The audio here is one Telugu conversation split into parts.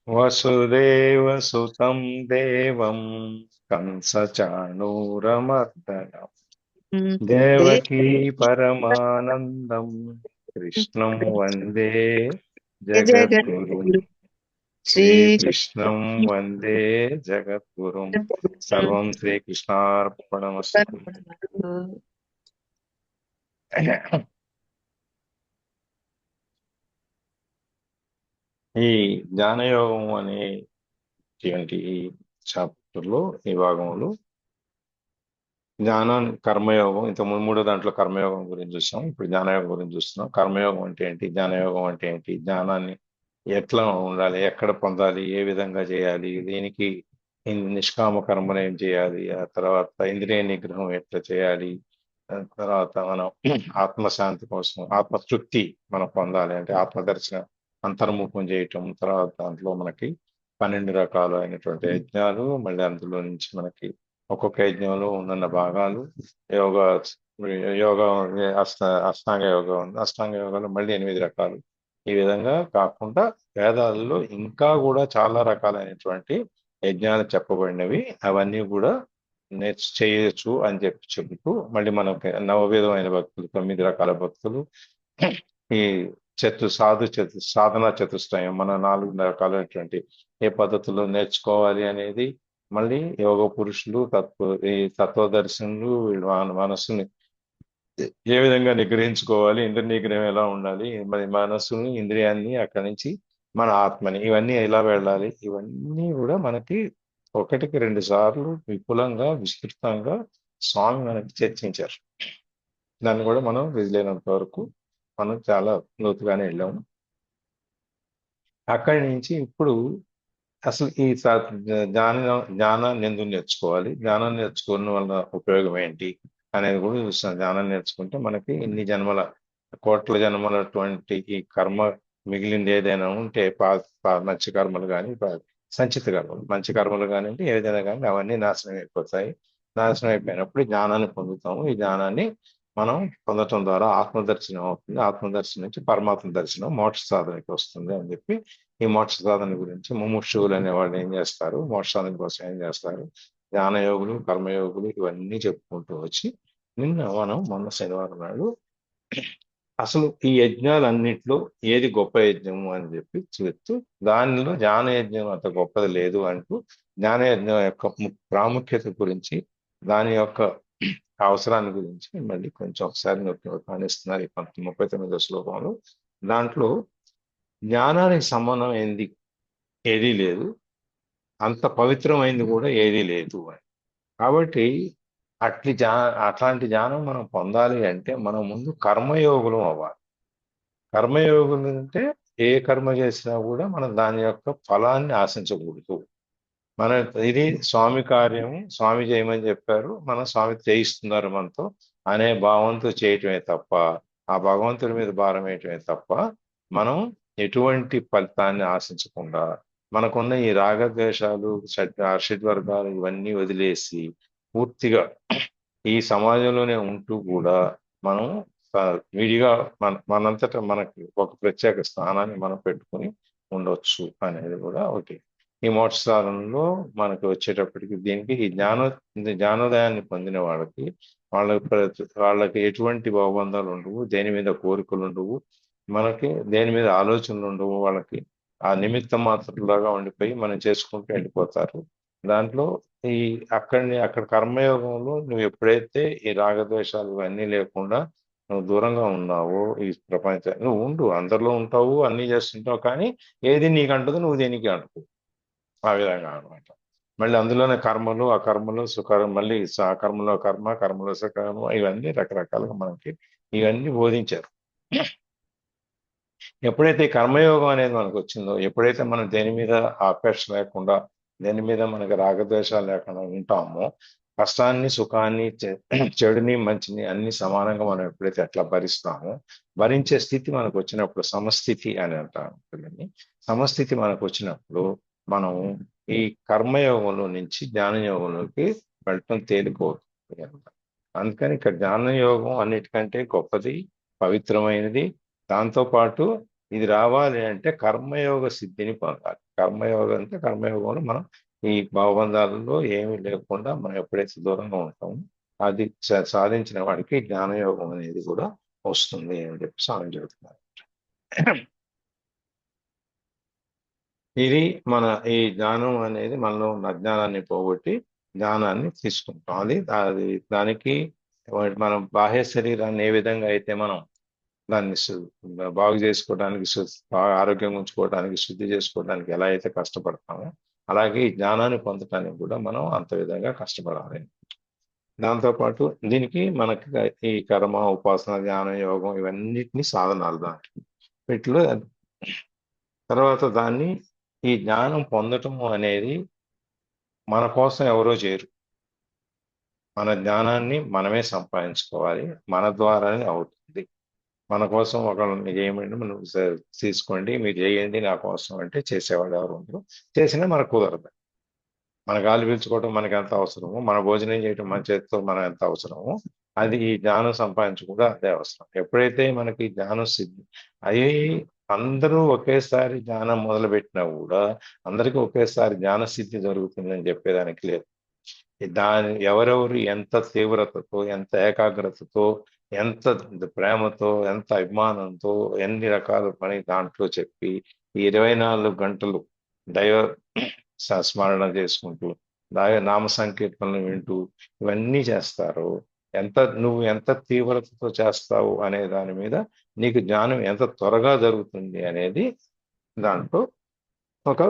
వసుదేవసుతం దేవం కంసచాణూరమర్దనం దేవకీ పరమానందం కృష్ణం వందే జగద్గురుం జగద్గురు శ్రీ శ్రీకృష్ణం వందే జగద్గురుం సర్వం శ్రీకృష్ణార్పణమస్తు. ఈ జ్ఞానయోగం అనేటువంటి చాప్టర్లో ఈ భాగంలో జ్ఞానం కర్మయోగం ఇంత మూడో దాంట్లో కర్మయోగం గురించి చూస్తాం. ఇప్పుడు జ్ఞానయోగం గురించి చూస్తున్నాం. కర్మయోగం అంటే ఏంటి, జ్ఞానయోగం అంటే ఏంటి, జ్ఞానాన్ని ఎట్లా ఉండాలి, ఎక్కడ పొందాలి, ఏ విధంగా చేయాలి, దీనికి నిష్కామ కర్మను ఏం చేయాలి, ఆ తర్వాత ఇంద్రియ నిగ్రహం ఎట్లా చేయాలి, ఆ తర్వాత మనం ఆత్మశాంతి కోసం ఆత్మతృప్తి మనం పొందాలి అంటే ఆత్మదర్శనం అంతర్ముఖం చేయటం. తర్వాత దాంట్లో మనకి 12 రకాలైనటువంటి యజ్ఞాలు, మళ్ళీ అందులో నుంచి మనకి ఒక్కొక్క యజ్ఞంలో ఉన్న భాగాలు, యోగ యోగ అష్టాంగ యోగం ఉంది. అష్టాంగ యోగాలు మళ్ళీ 8 రకాలు. ఈ విధంగా కాకుండా వేదాలలో ఇంకా కూడా చాలా రకాలైనటువంటి యజ్ఞాలు చెప్పబడినవి. అవన్నీ కూడా చేయొచ్చు అని చెబుతూ మళ్ళీ మనకి నవవిధమైన భక్తులు, 9 రకాల భక్తులు, ఈ సాధన చతుష్టయం మన 4 రకాలైనటువంటి ఏ పద్ధతుల్లో నేర్చుకోవాలి అనేది, మళ్ళీ యోగ పురుషులు ఈ తత్వదర్శనులు వీళ్ళు మనస్సుని ఏ విధంగా నిగ్రహించుకోవాలి, ఇంద్రియ నిగ్రహం ఎలా ఉండాలి, మరి మనస్సుని ఇంద్రియాన్ని అక్కడి నుంచి మన ఆత్మని ఇవన్నీ ఎలా వెళ్ళాలి, ఇవన్నీ కూడా మనకి ఒకటికి 2 సార్లు విపులంగా విస్తృతంగా స్వామి మనకి చర్చించారు. దాన్ని కూడా మనం వీలైనంత వరకు మనం చాలా లోతుగానే వెళ్ళాము. అక్కడి నుంచి ఇప్పుడు అసలు ఈ జ్ఞానాన్ని ఎందుకు నేర్చుకోవాలి, జ్ఞానం నేర్చుకోవడం వల్ల ఉపయోగం ఏంటి అనేది కూడా చూస్తాం. జ్ఞానం నేర్చుకుంటే మనకి ఇన్ని జన్మల కోట్ల జన్మలటువంటి ఈ కర్మ మిగిలింది ఏదైనా ఉంటే మంచి కర్మలు కానీ సంచిత కర్మలు, మంచి కర్మలు కానివ్వండి ఏదైనా కానీ అవన్నీ నాశనం అయిపోతాయి. నాశనం అయిపోయినప్పుడు జ్ఞానాన్ని పొందుతాము. ఈ జ్ఞానాన్ని మనం పొందటం ద్వారా ఆత్మదర్శనం అవుతుంది. ఆత్మదర్శనం నుంచి పరమాత్మ దర్శనం మోక్ష సాధనకి వస్తుంది అని చెప్పి ఈ మోక్ష సాధన గురించి ముముక్షువులు అనే వాళ్ళు ఏం చేస్తారు, మోక్ష సాధన కోసం ఏం చేస్తారు, జ్ఞానయోగులు, కర్మయోగులు ఇవన్నీ చెప్పుకుంటూ వచ్చి మొన్న శనివారం నాడు అసలు ఈ యజ్ఞాలన్నింటిలో ఏది గొప్ప యజ్ఞము అని చెప్పి చెప్తూ దానిలో జ్ఞాన యజ్ఞం అంత గొప్పది లేదు అంటూ జ్ఞాన యజ్ఞం యొక్క ప్రాముఖ్యత గురించి, దాని యొక్క అవసరాన్ని గురించి మళ్ళీ కొంచెం ఒకసారి కానిస్తున్నారు ఈ 39వ శ్లోకంలో. దాంట్లో జ్ఞానానికి సంబంధం ఏంది ఏదీ లేదు, అంత పవిత్రమైంది కూడా ఏదీ లేదు అని. కాబట్టి అట్లాంటి జ్ఞానం మనం పొందాలి అంటే మనం ముందు కర్మయోగులం అవ్వాలి. కర్మయోగులు అంటే ఏ కర్మ చేసినా కూడా మనం దాని యొక్క ఫలాన్ని ఆశించకూడదు. మన ఇది స్వామి కార్యము, స్వామి చేయమని చెప్పారు, మనం స్వామి చేయిస్తున్నారు మనతో అనే భావంతో చేయటమే తప్ప, ఆ భగవంతుడి మీద భారం వేయటమే తప్ప, మనం ఎటువంటి ఫలితాన్ని ఆశించకుండా మనకున్న ఈ రాగద్వేషాలు, షడ్వర్గాలు ఇవన్నీ వదిలేసి పూర్తిగా ఈ సమాజంలోనే ఉంటూ కూడా మనం విడిగా మనంతటా మనకి ఒక ప్రత్యేక స్థానాన్ని మనం పెట్టుకుని ఉండొచ్చు అనేది కూడా ఒకటి. ఈ మోక్ష సాధనలో మనకి వచ్చేటప్పటికి దీనికి ఈ జ్ఞానోదయాన్ని పొందిన వాళ్ళకి వాళ్ళకి ఎటువంటి భావబంధాలు ఉండవు, దేని మీద కోరికలు ఉండవు, మనకి దేని మీద ఆలోచనలు ఉండవు. వాళ్ళకి ఆ నిమిత్త మాత్రలాగా ఉండిపోయి మనం చేసుకుంటూ వెళ్ళిపోతారు. దాంట్లో ఈ అక్కడ కర్మయోగంలో నువ్వు ఎప్పుడైతే ఈ రాగద్వేషాలు ఇవన్నీ లేకుండా నువ్వు దూరంగా ఉన్నావో ఈ ప్రపంచం, నువ్వు ఉండు అందరిలో ఉంటావు, అన్ని చేస్తుంటావు, కానీ ఏది నీకు అంటదు, నువ్వు దేనికి అంటదు. ఆ విధంగా అనమాట. మళ్ళీ అందులోనే కర్మలు, అకర్మలు, మళ్ళీ కర్మలో కర్మ, కర్మలో సకర్మ, ఇవన్నీ రకరకాలుగా మనకి ఇవన్నీ బోధించారు. ఎప్పుడైతే ఈ కర్మయోగం అనేది మనకు వచ్చిందో, ఎప్పుడైతే మనం దేని మీద ఆపేక్ష లేకుండా, దేని మీద మనకి రాగద్వేషాలు లేకుండా ఉంటామో, కష్టాన్ని, సుఖాన్ని, చెడుని, మంచిని అన్ని సమానంగా మనం ఎప్పుడైతే అట్లా భరిస్తామో, భరించే స్థితి మనకు వచ్చినప్పుడు సమస్థితి అని అంటారు. సమస్థితి మనకు వచ్చినప్పుడు మనం ఈ కర్మయోగంలో నుంచి జ్ఞానయోగంలోకి వెళ్ళటం తేలిపోతుంది. అందుకని ఇక్కడ జ్ఞానయోగం అన్నిటికంటే గొప్పది, పవిత్రమైనది. దాంతోపాటు ఇది రావాలి అంటే కర్మయోగ సిద్ధిని పొందాలి. కర్మయోగం అంటే కర్మయోగంలో మనం ఈ భావబంధాలలో ఏమీ లేకుండా మనం ఎప్పుడైతే దూరంగా ఉంటామో అది సాధించిన వాడికి జ్ఞానయోగం అనేది కూడా వస్తుంది అని చెప్పి స్వామి చెబుతున్నారు. ఇది మన ఈ జ్ఞానం అనేది మనలో ఉన్న అజ్ఞానాన్ని పోగొట్టి జ్ఞానాన్ని తీసుకుంటాం. అది దానికి మనం బాహ్య శరీరాన్ని ఏ విధంగా అయితే మనం దాన్ని బాగు చేసుకోవడానికి బాగా ఆరోగ్యంగా ఉంచుకోవడానికి శుద్ధి చేసుకోవడానికి ఎలా అయితే కష్టపడతామో అలాగే ఈ జ్ఞానాన్ని పొందటానికి కూడా మనం అంత విధంగా కష్టపడాలి. దాంతోపాటు దీనికి మనకి ఈ కర్మ ఉపాసన ధ్యానం యోగం ఇవన్నిటిని సాధనాలు దాంట్లో వీటిలో తర్వాత దాన్ని ఈ జ్ఞానం పొందటం అనేది మన కోసం ఎవరో చేయరు. మన జ్ఞానాన్ని మనమే సంపాదించుకోవాలి. మన ద్వారానే అవుతుంది. మన కోసం ఒకళ్ళని చేయమండి మనం తీసుకోండి మీరు చేయండి నా కోసం అంటే చేసేవాళ్ళు ఎవరు ఉండరు. చేసినా మనకు కుదరదు. మన గాలి పీల్చుకోవడం మనకి ఎంత అవసరమో మన భోజనం చేయడం మన చేతితో మనం ఎంత అవసరమో అది ఈ జ్ఞానం సంపాదించుకుంటే అదే అవసరం. ఎప్పుడైతే మనకి జ్ఞానం సిద్ధి అవి అందరూ ఒకేసారి జ్ఞానం మొదలుపెట్టినా కూడా అందరికీ ఒకేసారి జ్ఞాన సిద్ధి జరుగుతుందని చెప్పేదానికి లేదు. దాని ఎవరెవరు ఎంత తీవ్రతతో ఎంత ఏకాగ్రతతో ఎంత ప్రేమతో ఎంత అభిమానంతో ఎన్ని రకాల పని దాంట్లో చెప్పి 24 గంటలు దైవ స్మరణ చేసుకుంటూ నామ సంకీర్తనలు వింటూ ఇవన్నీ చేస్తారు. నువ్వు ఎంత తీవ్రతతో చేస్తావు అనే దాని మీద నీకు జ్ఞానం ఎంత త్వరగా జరుగుతుంది అనేది దాంట్లో ఒక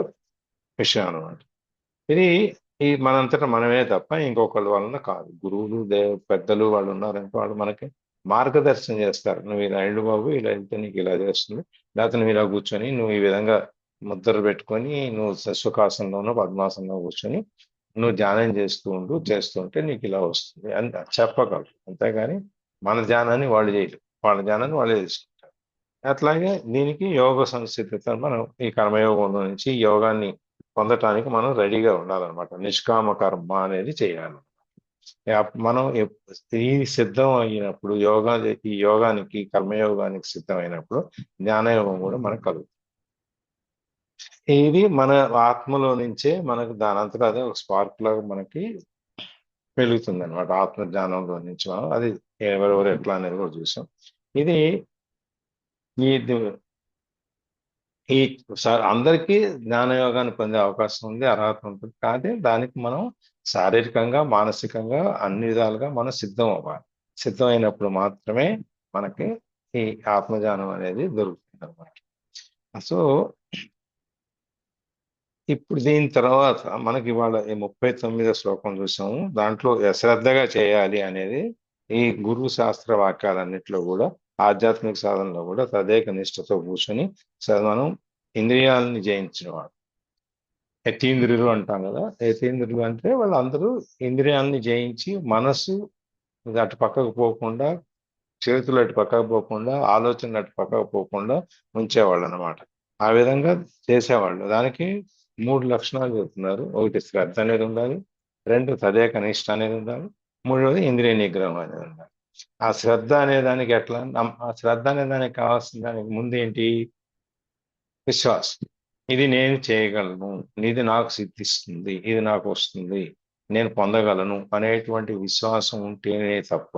విషయం అన్నమాట. ఇది ఈ మనంతటా మనమే తప్ప ఇంకొకళ్ళ వలన కాదు. గురువులు పెద్దలు వాళ్ళు ఉన్నారంటే వాళ్ళు మనకి మార్గదర్శనం చేస్తారు. నువ్వు ఇలా ఇళ్ళు బాబు ఇలా వెళ్తే నీకు ఇలా చేస్తుంది, లేకపోతే నువ్వు ఇలా కూర్చొని నువ్వు ఈ విధంగా ముద్ర పెట్టుకొని నువ్వు సుఖాసనంలోనో పద్మాసనంలో కూర్చొని నువ్వు ధ్యానం చేస్తుంటే నీకు ఇలా వస్తుంది అని చెప్పగలరు. అంతేగాని మన ధ్యానాన్ని వాళ్ళు చేయరు. వాళ్ళ ధ్యానాన్ని వాళ్ళే చేసుకుంటారు. అట్లాగే దీనికి యోగ సంసిద్ధత మనం ఈ కర్మయోగంలో నుంచి యోగాన్ని పొందటానికి మనం రెడీగా ఉండాలన్నమాట. నిష్కామ కర్మ అనేది చేయాలి. మనం ఈ సిద్ధం అయినప్పుడు ఈ యోగానికి కర్మయోగానికి సిద్ధమైనప్పుడు జ్ఞానయోగం కూడా మనకు కలుగుతుంది. ఇది మన ఆత్మలో నుంచే మనకు దానంతటా అదే ఒక స్పార్క్ లాగా మనకి వెలుగుతుంది అనమాట. ఆత్మ జ్ఞానంలో నుంచి మనం అది ఎవరెవరు ఎట్లా అనేది కూడా చూసాం. ఇది ఈ ఈ అందరికీ జ్ఞానయోగాన్ని పొందే అవకాశం ఉంది, అర్హత ఉంటుంది. కానీ దానికి మనం శారీరకంగా మానసికంగా అన్ని విధాలుగా మనం సిద్ధం అవ్వాలి. సిద్ధమైనప్పుడు మాత్రమే మనకి ఈ ఆత్మజ్ఞానం అనేది దొరుకుతుంది అనమాట. సో ఇప్పుడు దీని తర్వాత మనకి ఇవాళ ఈ 39వ శ్లోకం చూసాము. దాంట్లో శ్రద్ధగా చేయాలి అనేది ఈ గురు శాస్త్ర వాక్యాలన్నింటిలో కూడా ఆధ్యాత్మిక సాధనలో కూడా తదేక నిష్ఠతో కూర్చొని మనం ఇంద్రియాలని జయించిన వాడు. యతీంద్రులు అంటాం కదా. యతీంద్రులు అంటే వాళ్ళందరూ ఇంద్రియాలని జయించి మనసు అటు పక్కకు పోకుండా, చేతులు అటు పక్కకు పోకుండా, ఆలోచనలు అటు పక్కకు పోకుండా ఉంచేవాళ్ళు అనమాట. ఆ విధంగా చేసేవాళ్ళు. దానికి 3 లక్షణాలు చెబుతున్నారు. ఒకటి శ్రద్ధ అనేది ఉండాలి, 2 తదేక నిష్ఠ అనేది ఉండాలి, 3వది ఇంద్రియ నిగ్రహం అనేది ఉండాలి. ఆ శ్రద్ధ అనే దానికి ఎట్లా ఆ శ్రద్ధ అనే దానికి కావాల్సిన దానికి ముందు ఏంటి? విశ్వాసం. ఇది నేను చేయగలను, ఇది నాకు సిద్ధిస్తుంది, ఇది నాకు వస్తుంది, నేను పొందగలను అనేటువంటి విశ్వాసం ఉంటేనే తప్ప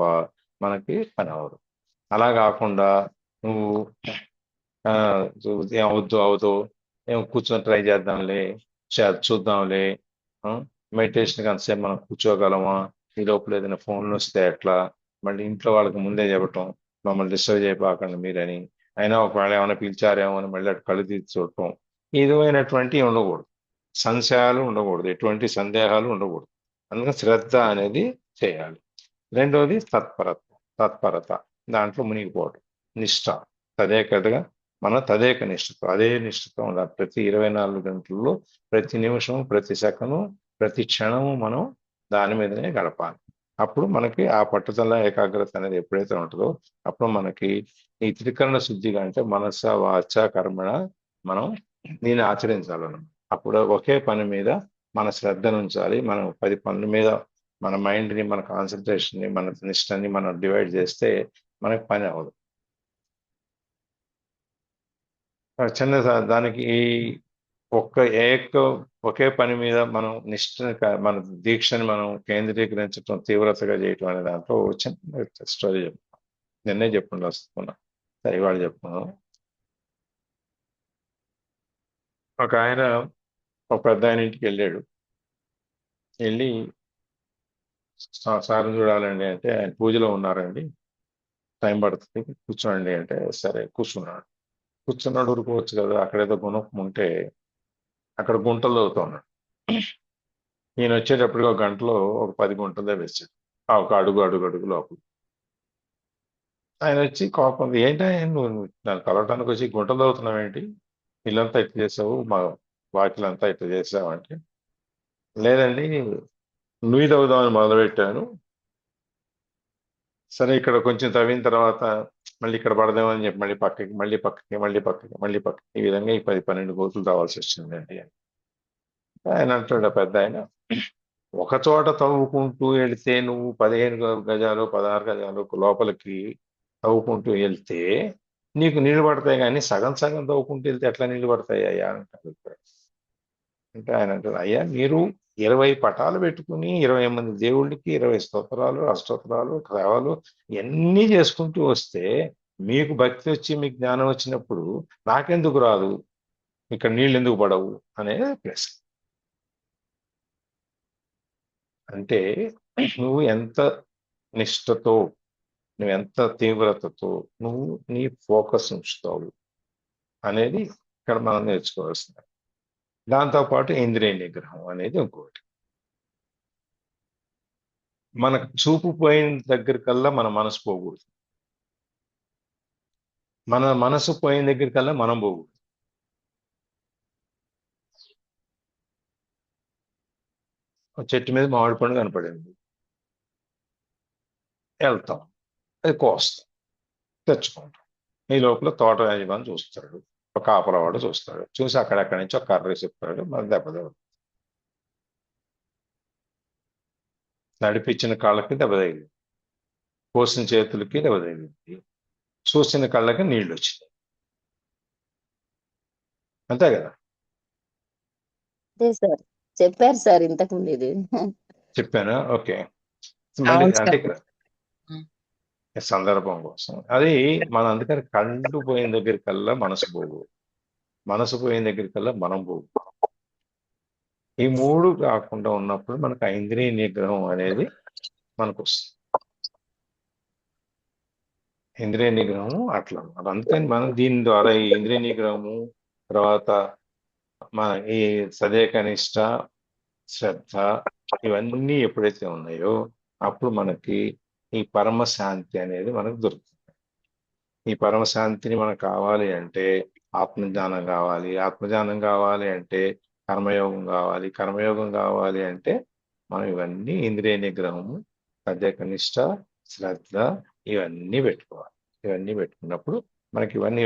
మనకి పని అవ్వదు. అలా కాకుండా నువ్వు అవుతూ ఏం కూర్చొని ట్రై చేద్దాంలే, చూద్దాంలే, మెడిటేషన్ అంతసేపు మనం కూర్చోగలమా, ఈ లోపల ఏదైనా ఫోన్లు వస్తే ఎట్లా, మళ్ళీ ఇంట్లో వాళ్ళకి ముందే చెప్పటం మమ్మల్ని డిస్టర్బ్ చేయబాకండి మీరని, అయినా ఒకవేళ ఏమైనా పిలిచారేమో అని మళ్ళీ అటు కళ్ళు తీసి చూడటం, ఈ విధమైనటువంటి ఉండకూడదు. సంశయాలు ఉండకూడదు, ఎటువంటి సందేహాలు ఉండకూడదు. అందుకని శ్రద్ధ అనేది చేయాలి. రెండవది తత్పరత, దాంట్లో మునిగిపోవడం. నిష్ఠ, తదేకగా మన తదేక నిష్ఠతో అదే నిష్ఠతో ఉండాలి. ప్రతి 24 గంటల్లో ప్రతి నిమిషం, ప్రతి సెకను, ప్రతి క్షణము మనం దాని మీదనే గడపాలి. అప్పుడు మనకి ఆ పట్టుదల ఏకాగ్రత అనేది ఎప్పుడైతే ఉంటుందో అప్పుడు మనకి ఈ త్రికరణ శుద్ధిగా అంటే మనస వాచ కర్మణ మనం దీన్ని ఆచరించాలను. అప్పుడు ఒకే పని మీద మన శ్రద్ధను ఉంచాలి. మనం 10 పనుల మీద మన మైండ్ని, మన కాన్సన్ట్రేషన్ని, మన నిష్టని మనం డివైడ్ చేస్తే మనకి పని అవ్వదు. దానికి ఒక్క ఏక ఒకే పని మీద మనం మన దీక్షని మనం కేంద్రీకరించడం, తీవ్రతగా చేయటం అనే దాంట్లో చిన్న స్టోరీ చెప్తాం. నిన్నే చెప్పుకుంటూ వస్తున్నా, సరే ఇవాళ చెప్పుకున్నాం. ఒక ఆయన ఒక పెద్ద ఆయన ఇంటికి వెళ్ళాడు. వెళ్ళి సార్ని చూడాలండి అంటే, ఆయన పూజలో ఉన్నారండి, టైం పడుతుంది కూర్చోండి అంటే, సరే కూర్చున్నాడు. కూర్చున్నాడు, ఊరుకోవచ్చు కదా, అక్కడేదో గుణపం ఉంటే అక్కడ గుంటలు అవుతున్నాడు. ఈయన వచ్చేటప్పటికి ఒక గంటలో ఒక 10 గుంటలే వేసాడు, ఒక అడుగు అడుగు అడుగు లోపల. ఆయన వచ్చి కోపం, ఏంటా నువ్వు నన్ను కలవటానికి వచ్చి గుంటలు అవుతున్నావు ఏంటి, ఇల్లంతా ఇట్లా చేసావు, మా వాకిలంతా ఇట్లా చేసావు అంటే, లేదండి నువ్వు తవ్వుదామని మొదలుపెట్టాను, సరే ఇక్కడ కొంచెం తవ్విన తర్వాత మళ్ళీ ఇక్కడ పడదామని చెప్పి మళ్ళీ పక్కకి మళ్ళీ పక్కకి మళ్ళీ పక్కకి మళ్ళీ పక్కకి, ఈ విధంగా ఈ 10-12 గోతులు తవ్వాల్సి వచ్చిందండి. ఆయన అంటాడు పెద్ద ఆయన, ఒక చోట తవ్వుకుంటూ వెళితే నువ్వు 15 గజాలు 16 గజాలు లోపలికి తవ్వుకుంటూ వెళ్తే నీకు నీళ్లు పడతాయి, కానీ సగం సగం తవ్వుకుంటూ వెళ్తే ఎట్లా నీళ్లు పడతాయి అయ్యా అంటాడు. అంటే ఆయన అంటారు, అయ్యా మీరు 20 పటాలు పెట్టుకుని 20 మంది దేవుళ్ళకి 20 స్తోత్రాలు అష్టోత్తరాలు సేవలు ఇవన్నీ చేసుకుంటూ వస్తే మీకు భక్తి వచ్చి మీకు జ్ఞానం వచ్చినప్పుడు నాకెందుకు రాదు, ఇక్కడ నీళ్ళు ఎందుకు పడవు అనేది ప్రశ్న. అంటే నువ్వు ఎంత నిష్ఠతో, నువ్వు ఎంత తీవ్రతతో నువ్వు నీ ఫోకస్ ఉంచుతావు అనేది ఇక్కడ మనం నేర్చుకోవాల్సింది. దాంతోపాటు ఇంద్రియ నిగ్రహం అనేది ఇంకోటి. మనకు చూపు పోయిన దగ్గర కల్లా మన మనసు పోకూడదు, మన మనసు పోయిన దగ్గర కల్లా మనం పోకూడదు. చెట్టు మీద మామిడి పండు కనపడింది, వెళ్తాం, అది కోస్తాం, తెచ్చుకుంటాం. ఈ లోపల తోట యజమాని చూస్తాడు, ఒక కాపలవాడు చూస్తాడు, చూసి అక్కడక్కడి నుంచి ఒక కర్ర చెప్తాడు, మన దెబ్బ నడిపించిన కాళ్ళకి దెబ్బ తగిలింది, కోసిన చేతులకి దెబ్బ తగిలింది, చూసిన కళ్ళకి నీళ్లు వచ్చినాయి, అంతే కదా. అదే సార్ చెప్పారు సార్ ఇంతకు ముందు ఇది. చెప్పానా? ఓకే. మళ్ళీ అవును అంటే సార్. ఇక్కడ సందర్భం కోసం అది మనం, అందుకని కళ్ళు పోయిన దగ్గర కల్లా మనసు పోగు, మనసు పోయిన దగ్గర కల్లా మనం పోగు. ఈ మూడు కాకుండా ఉన్నప్పుడు మనకు ఆ ఇంద్రియ నిగ్రహం అనేది మనకు వస్తుంది. ఇంద్రియ నిగ్రహము అట్లా అన్నమాట. అందుకని మనం దీని ద్వారా ఈ ఇంద్రియ నిగ్రహము తర్వాత మన ఈ సదేకనిష్ట శ్రద్ధ ఇవన్నీ ఎప్పుడైతే ఉన్నాయో అప్పుడు మనకి ఈ పరమశాంతి అనేది మనకు దొరుకుతుంది. ఈ పరమశాంతిని మనకు కావాలి అంటే ఆత్మజ్ఞానం కావాలి, ఆత్మజ్ఞానం కావాలి అంటే కర్మయోగం కావాలి, కర్మయోగం కావాలి అంటే మనం ఇవన్నీ ఇంద్రియ నిగ్రహము, సదేకనిష్ట శ్రద్ధ ఇవన్నీ పెట్టుకోవాలి. ఇవన్నీ పెట్టుకున్నప్పుడు మనకి ఇవన్నీ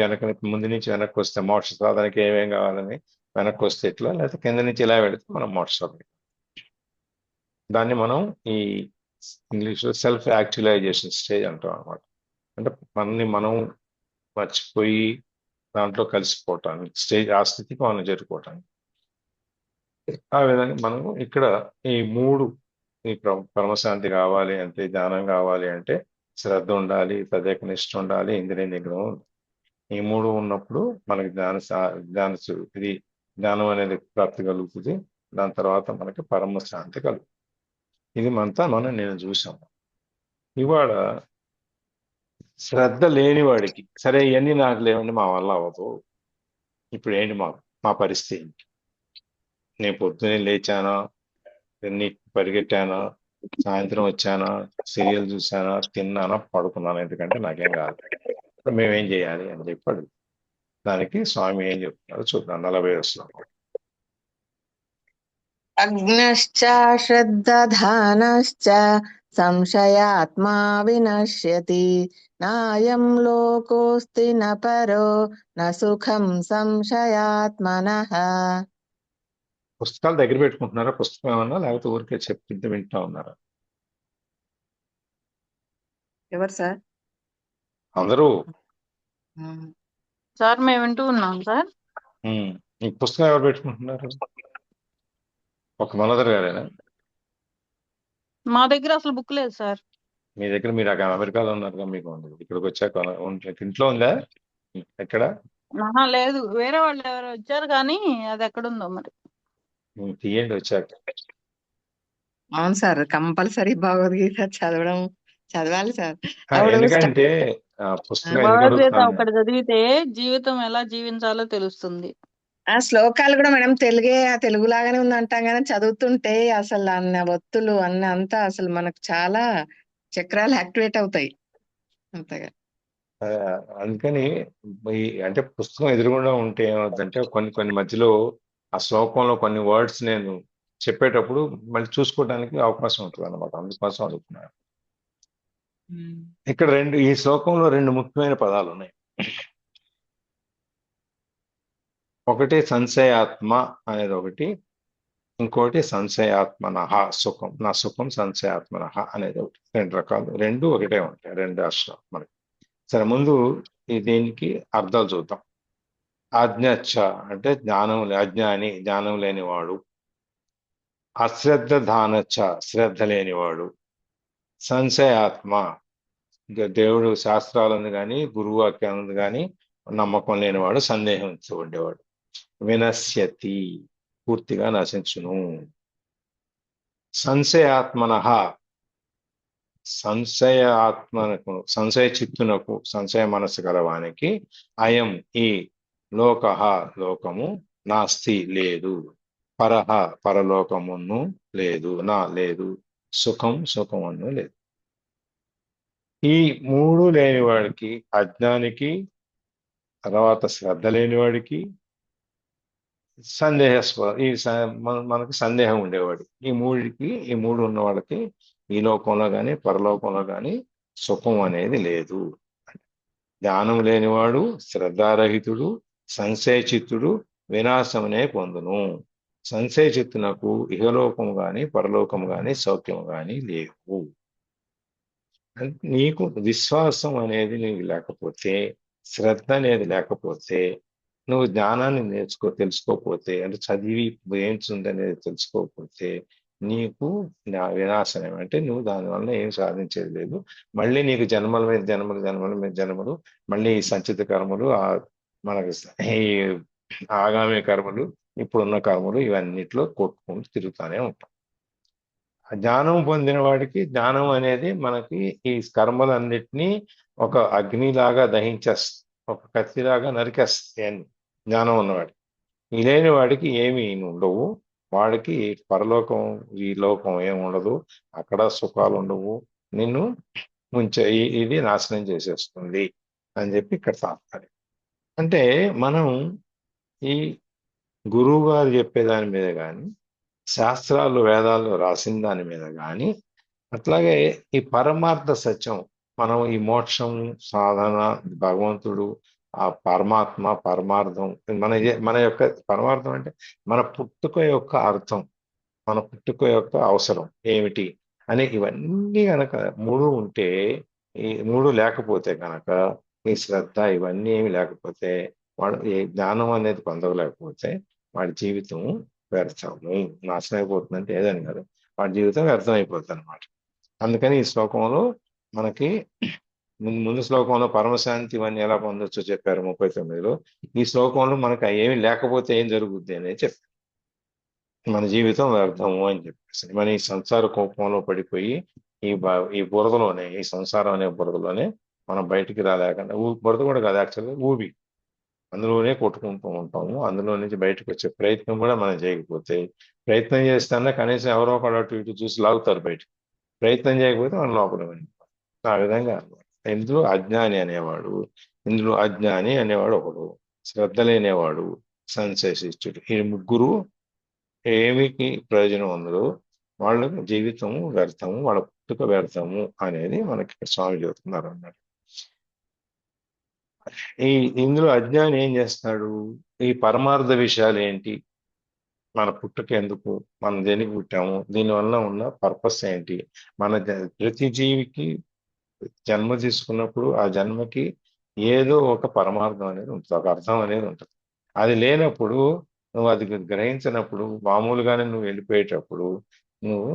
ముందు నుంచి వెనక్కి వస్తే మోక్ష సాధనకి ఏమేం కావాలని వెనక్కి వస్తే ఇట్లా, లేకపోతే కింద నుంచి ఇలా పెడితే మనం మోక్ష సాధన. దాన్ని మనం ఈ ఇంగ్లీష్లో సెల్ఫ్ యాక్చువలైజేషన్ స్టేజ్ అంటాం అనమాట. అంటే మనల్ని మనం మర్చిపోయి దాంట్లో కలిసిపోవటానికి స్టేజ్, ఆ స్థితికి మనం చేరుకోవటానికి. ఆ విధంగా మనం ఇక్కడ ఈ మూడు, ఈ పరమశాంతి కావాలి అంటే, ధ్యానం కావాలి అంటే శ్రద్ధ ఉండాలి, తదేకనిష్ట ఉండాలి, ఇంద్రియ నిగ్రహం ఉండాలి. ఈ మూడు ఉన్నప్పుడు మనకి జ్ఞాన ఇది జ్ఞానం అనేది ప్రాప్తి కలుగుతుంది. దాని తర్వాత మనకి పరమశాంతి కలుగుతుంది. ఇది నేను చూసాము. ఇవాళ శ్రద్ధ లేని వాడికి, సరే ఇవన్నీ నాకు లేవండి మా వల్ల అవ్వదు, ఇప్పుడు ఏంటి మా పరిస్థితి ఏంటి? నేను పొద్దున్నే లేచానా, పరిగెట్టానా, సాయంత్రం వచ్చానా, సీరియల్ చూసానా, తిన్నానా, పడుకున్నానా, ఎందుకంటే నాకేం కాదు, మేమేం చేయాలి అని చెప్పాడు. దానికి స్వామి ఏం చెప్తున్నారో చూద్దాం. 40వ శ్లోకం. అగ్నశ్చ శ్రద్ధధానశ్చ సంశయాత్మా వినశ్యతి, నాయం లోకోస్తి న పరో న సుఖం సంశయాత్మనః. పుస్తకాలు దగ్గర పెట్టుకుంటున్నారా? పుస్తకం ఏమన్నా, లేకపోతే ఊరికే చెప్తుంటే వింటా ఉన్నారా? ఎవరు సార్? అందరూ సార్ మేము వింటూ ఉన్నాం సార్. ఈ పుస్తకం ఎవరు పెట్టుకుంటున్నారు? ఒక మనోదర్ గారేనా? మా దగ్గర అసలు బుక్ లేదు సార్. మీ దగ్గర మీరు అక్కడ అమెరికాలో ఉన్నారుగా, మీకు ఉండదు. ఇక్కడికి వచ్చాక ఇంట్లో ఉందా? ఎక్కడ? ఆహా లేదు, వేరే వాళ్ళు ఎవరో వచ్చారు కానీ అది ఎక్కడుందో మరి. తీయండి వచ్చాక. అవును సార్, కంపల్సరీ భగవద్గీత చదవాలి సార్. అప్పుడు ఎందుకంటే పుస్తకం ఎందుకు భగవద్గీత అడుగుతున్నాను, ఒకటి చదివితే జీవితం ఎలా జీవించాలో తెలుస్తుంది. ఆ శ్లోకాలు కూడా మేడం తెలుగులాగానే ఉందంటాం కానీ చదువుతుంటే అసలు అన్న ఒత్తులు అంతా అసలు మనకు చాలా చక్రాలు యాక్టివేట్ అవుతాయి అంతగా. ఆ, అందుకని అంటే పుస్తకం ఎదురుగుండా ఉంటే ఏమవుతుందంటే కొన్ని కొన్ని మధ్యలో ఆ శ్లోకంలో కొన్ని వర్డ్స్ నేను చెప్పేటప్పుడు మళ్ళీ చూసుకోవడానికి అవకాశం ఉంటుంది అనమాట. అందుకోసం అడుగుతున్నాను. ఇక్కడ ఈ శ్లోకంలో రెండు ముఖ్యమైన పదాలు ఉన్నాయి. ఒకటి సంశయాత్మ అనేది ఒకటి, ఇంకోటి సంశయాత్మనః సుఖం. నా సుఖం సంశయాత్మనః అనేది ఒకటి. రెండు రకాలు, రెండు ఒకటే ఉంటాయి, రెండు అక్షరాలు మనకి. సరే, ముందు దీనికి అర్థాలు చూద్దాం. అజ్ఞచ్చ అంటే అజ్ఞాని, జ్ఞానం లేనివాడు. అశ్రద్ధ దానచ్చ, శ్రద్ధ లేనివాడు. సంశయాత్మ, ఇంకా దేవుడు శాస్త్రాలను కానీ గురువు వాక్యాలను కానీ నమ్మకం లేనివాడు, సందేహించబడేవాడు. వినశ్యతి, పూర్తిగా నశించును. సంశయాత్మనః, సంశయ చిత్తునకు, సంశయ మనస్సు గలవానికి, అయం ఈ లోకః లోకము, నాస్తి లేదు, పరహ పరలోకమును లేదు, నా లేదు, సుఖమును లేదు. ఈ మూడు లేనివాడికి, అజ్ఞానికి, తర్వాత శ్రద్ధ లేనివాడికి, మనకు సందేహం ఉండేవాడు. ఈ మూడు ఉన్న వాళ్ళకి ఈ లోకంలో కానీ పరలోకంలో కానీ సుఖం అనేది లేదు. జ్ఞానం లేనివాడు, శ్రద్ధారహితుడు, సంశయచిత్తుడు వినాశమునే పొందును. సంశయచిత్తునకు ఇహలోకము గాని పరలోకము గాని సౌఖ్యము గాని లేవు. నీకు విశ్వాసం అనేది నీకు లేకపోతే, శ్రద్ధ అనేది లేకపోతే, నువ్వు జ్ఞానాన్ని తెలుసుకోకపోతే, అంటే చదివి ఏంచుందనేది తెలుసుకోకపోతే, నీకు వినాశనం. అంటే నువ్వు దానివల్ల ఏం సాధించేది లేదు. మళ్ళీ నీకు జన్మల మీద జన్మలు, మళ్ళీ ఈ సంచిత కర్మలు, మనకి ఈ ఆగామి కర్మలు, ఇప్పుడున్న కర్మలు, ఇవన్నిట్లో కొట్టుకుంటూ తిరుగుతానే ఉంటాం. జ్ఞానం పొందిన వాడికి జ్ఞానం అనేది మనకి ఈ కర్మలన్నిటినీ ఒక అగ్నిలాగా దహించేస్తుంది, ఒక కత్తిలాగా నరికేస్తుంది జ్ఞానం ఉన్నవాడికి. ఈ లేని వాడికి ఏమీ ఉండవు. వాడికి పరలోకం ఈ లోకం ఏమి ఉండదు, అక్కడ సుఖాలు ఉండవు, నిన్ను ఇది నాశనం చేసేస్తుంది అని చెప్పి ఇక్కడ తాత్కాలి. అంటే మనం ఈ గురువు గారు చెప్పే దాని మీద కానీ, శాస్త్రాలు వేదాలు రాసిన దాని మీద కానీ, అట్లాగే ఈ పరమార్థ సత్యం, మనం ఈ మోక్షం సాధన, భగవంతుడు, ఆ పరమాత్మ, పరమార్థం, మన యొక్క పరమార్థం అంటే మన పుట్టుక యొక్క అర్థం, మన పుట్టుక యొక్క అవసరం ఏమిటి అని, ఇవన్నీ కనుక మూడు ఉంటే, ఈ మూడు లేకపోతే కనుక, ఈ శ్రద్ధ ఇవన్నీ ఏమి లేకపోతే, వాడు ఏ జ్ఞానం అనేది పొందలేకపోతే వాడి జీవితం వ్యర్థము, నాశనం అయిపోతుందంటే ఏదని కాదు, వాడి జీవితం వ్యర్థం అయిపోతుంది అనమాట. అందుకని ఈ శ్లోకంలో మనకి ముందు శ్లోకంలో పరమశాంతి ఇవన్నీ ఎలా పొందొచ్చో చెప్పారు 39లో. ఈ శ్లోకంలో మనకి ఏమి లేకపోతే ఏం జరుగుద్ది అనేది చెప్పారు. మన జీవితం వ్యర్థము అని చెప్పేసి, మన ఈ సంసార కోపంలో పడిపోయి ఈ బురదలోనే, ఈ సంసారం అనే బురదలోనే మనం బయటికి రాలేకుండా, బురద కూడా కాదు యాక్చువల్గా ఊబి, అందులోనే కొట్టుకుంటూ ఉంటాము. అందులో నుంచి బయటకు వచ్చే ప్రయత్నం కూడా మనం చేయకపోతే, ప్రయత్నం చేస్తానే కనీసం ఎవరో ఒకళ్ళు అటు ఇటు చూసి లాగుతారు బయటకు. ప్రయత్నం చేయకపోతే మనం లోపల ఆ విధంగా ఇందులో అజ్ఞాని అనేవాడు ఒకడు, శ్రద్ధ లేనివాడు, సంశయశిష్టుడు. ఈ ముగ్గురు ఏమికి ప్రయోజనం ఉండదు, వాళ్ళ జీవితము వ్యర్థము, వాళ్ళ పుట్టుక వ్యర్థము అనేది మనకి స్వామి చెబుతున్నారు అన్నమాట. ఇందులో అజ్ఞాని ఏం చేస్తాడు, ఈ పరమార్థ విషయాలు ఏంటి, మన పుట్టుక ఎందుకు, మనం దేనికి పుట్టాము, దీనివల్ల ఉన్న పర్పస్ ఏంటి, మన ప్రతి జీవికి జన్మ తీసుకున్నప్పుడు ఆ జన్మకి ఏదో ఒక పరమార్థం అనేది ఉంటుంది, ఒక అర్థం అనేది ఉంటుంది. అది లేనప్పుడు, నువ్వు అది గ్రహించినప్పుడు, మామూలుగానే నువ్వు వెళ్ళిపోయేటప్పుడు నువ్వు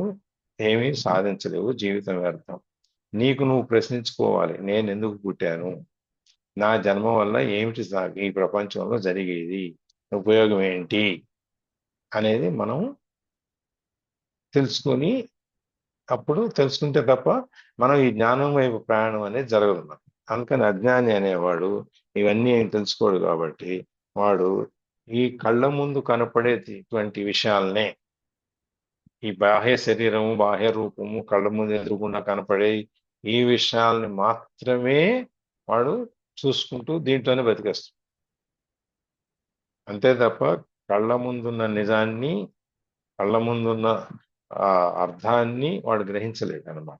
ఏమీ సాధించలేవు, జీవితం వ్యర్థం. నీకు నువ్వు ప్రశ్నించుకోవాలి, నేను ఎందుకు పుట్టాను, నా జన్మ వల్ల ఏమిటి ఈ ప్రపంచంలో జరిగేది, ఉపయోగం ఏంటి అనేది మనం తెలుసుకొని, అప్పుడు తెలుసుకుంటే తప్ప మనం ఈ జ్ఞానం వైపు ప్రయాణం అనేది జరగదు మనకు. అందుకని అజ్ఞాని అనేవాడు ఇవన్నీ ఏం తెలుసుకోడు కాబట్టి వాడు ఈ కళ్ళ ముందు కనపడేటువంటి విషయాలనే, ఈ బాహ్య శరీరము, బాహ్య రూపము, కళ్ళ ముందు ఎదురుకుండా కనపడే ఈ విషయాల్ని మాత్రమే వాడు చూసుకుంటూ దీంట్లోనే బతికేస్తాడు. అంతే తప్ప కళ్ళ ముందున్న నిజాన్ని, కళ్ళ ముందున్న అర్థాన్ని వాడు గ్రహించలేడు అనమాట.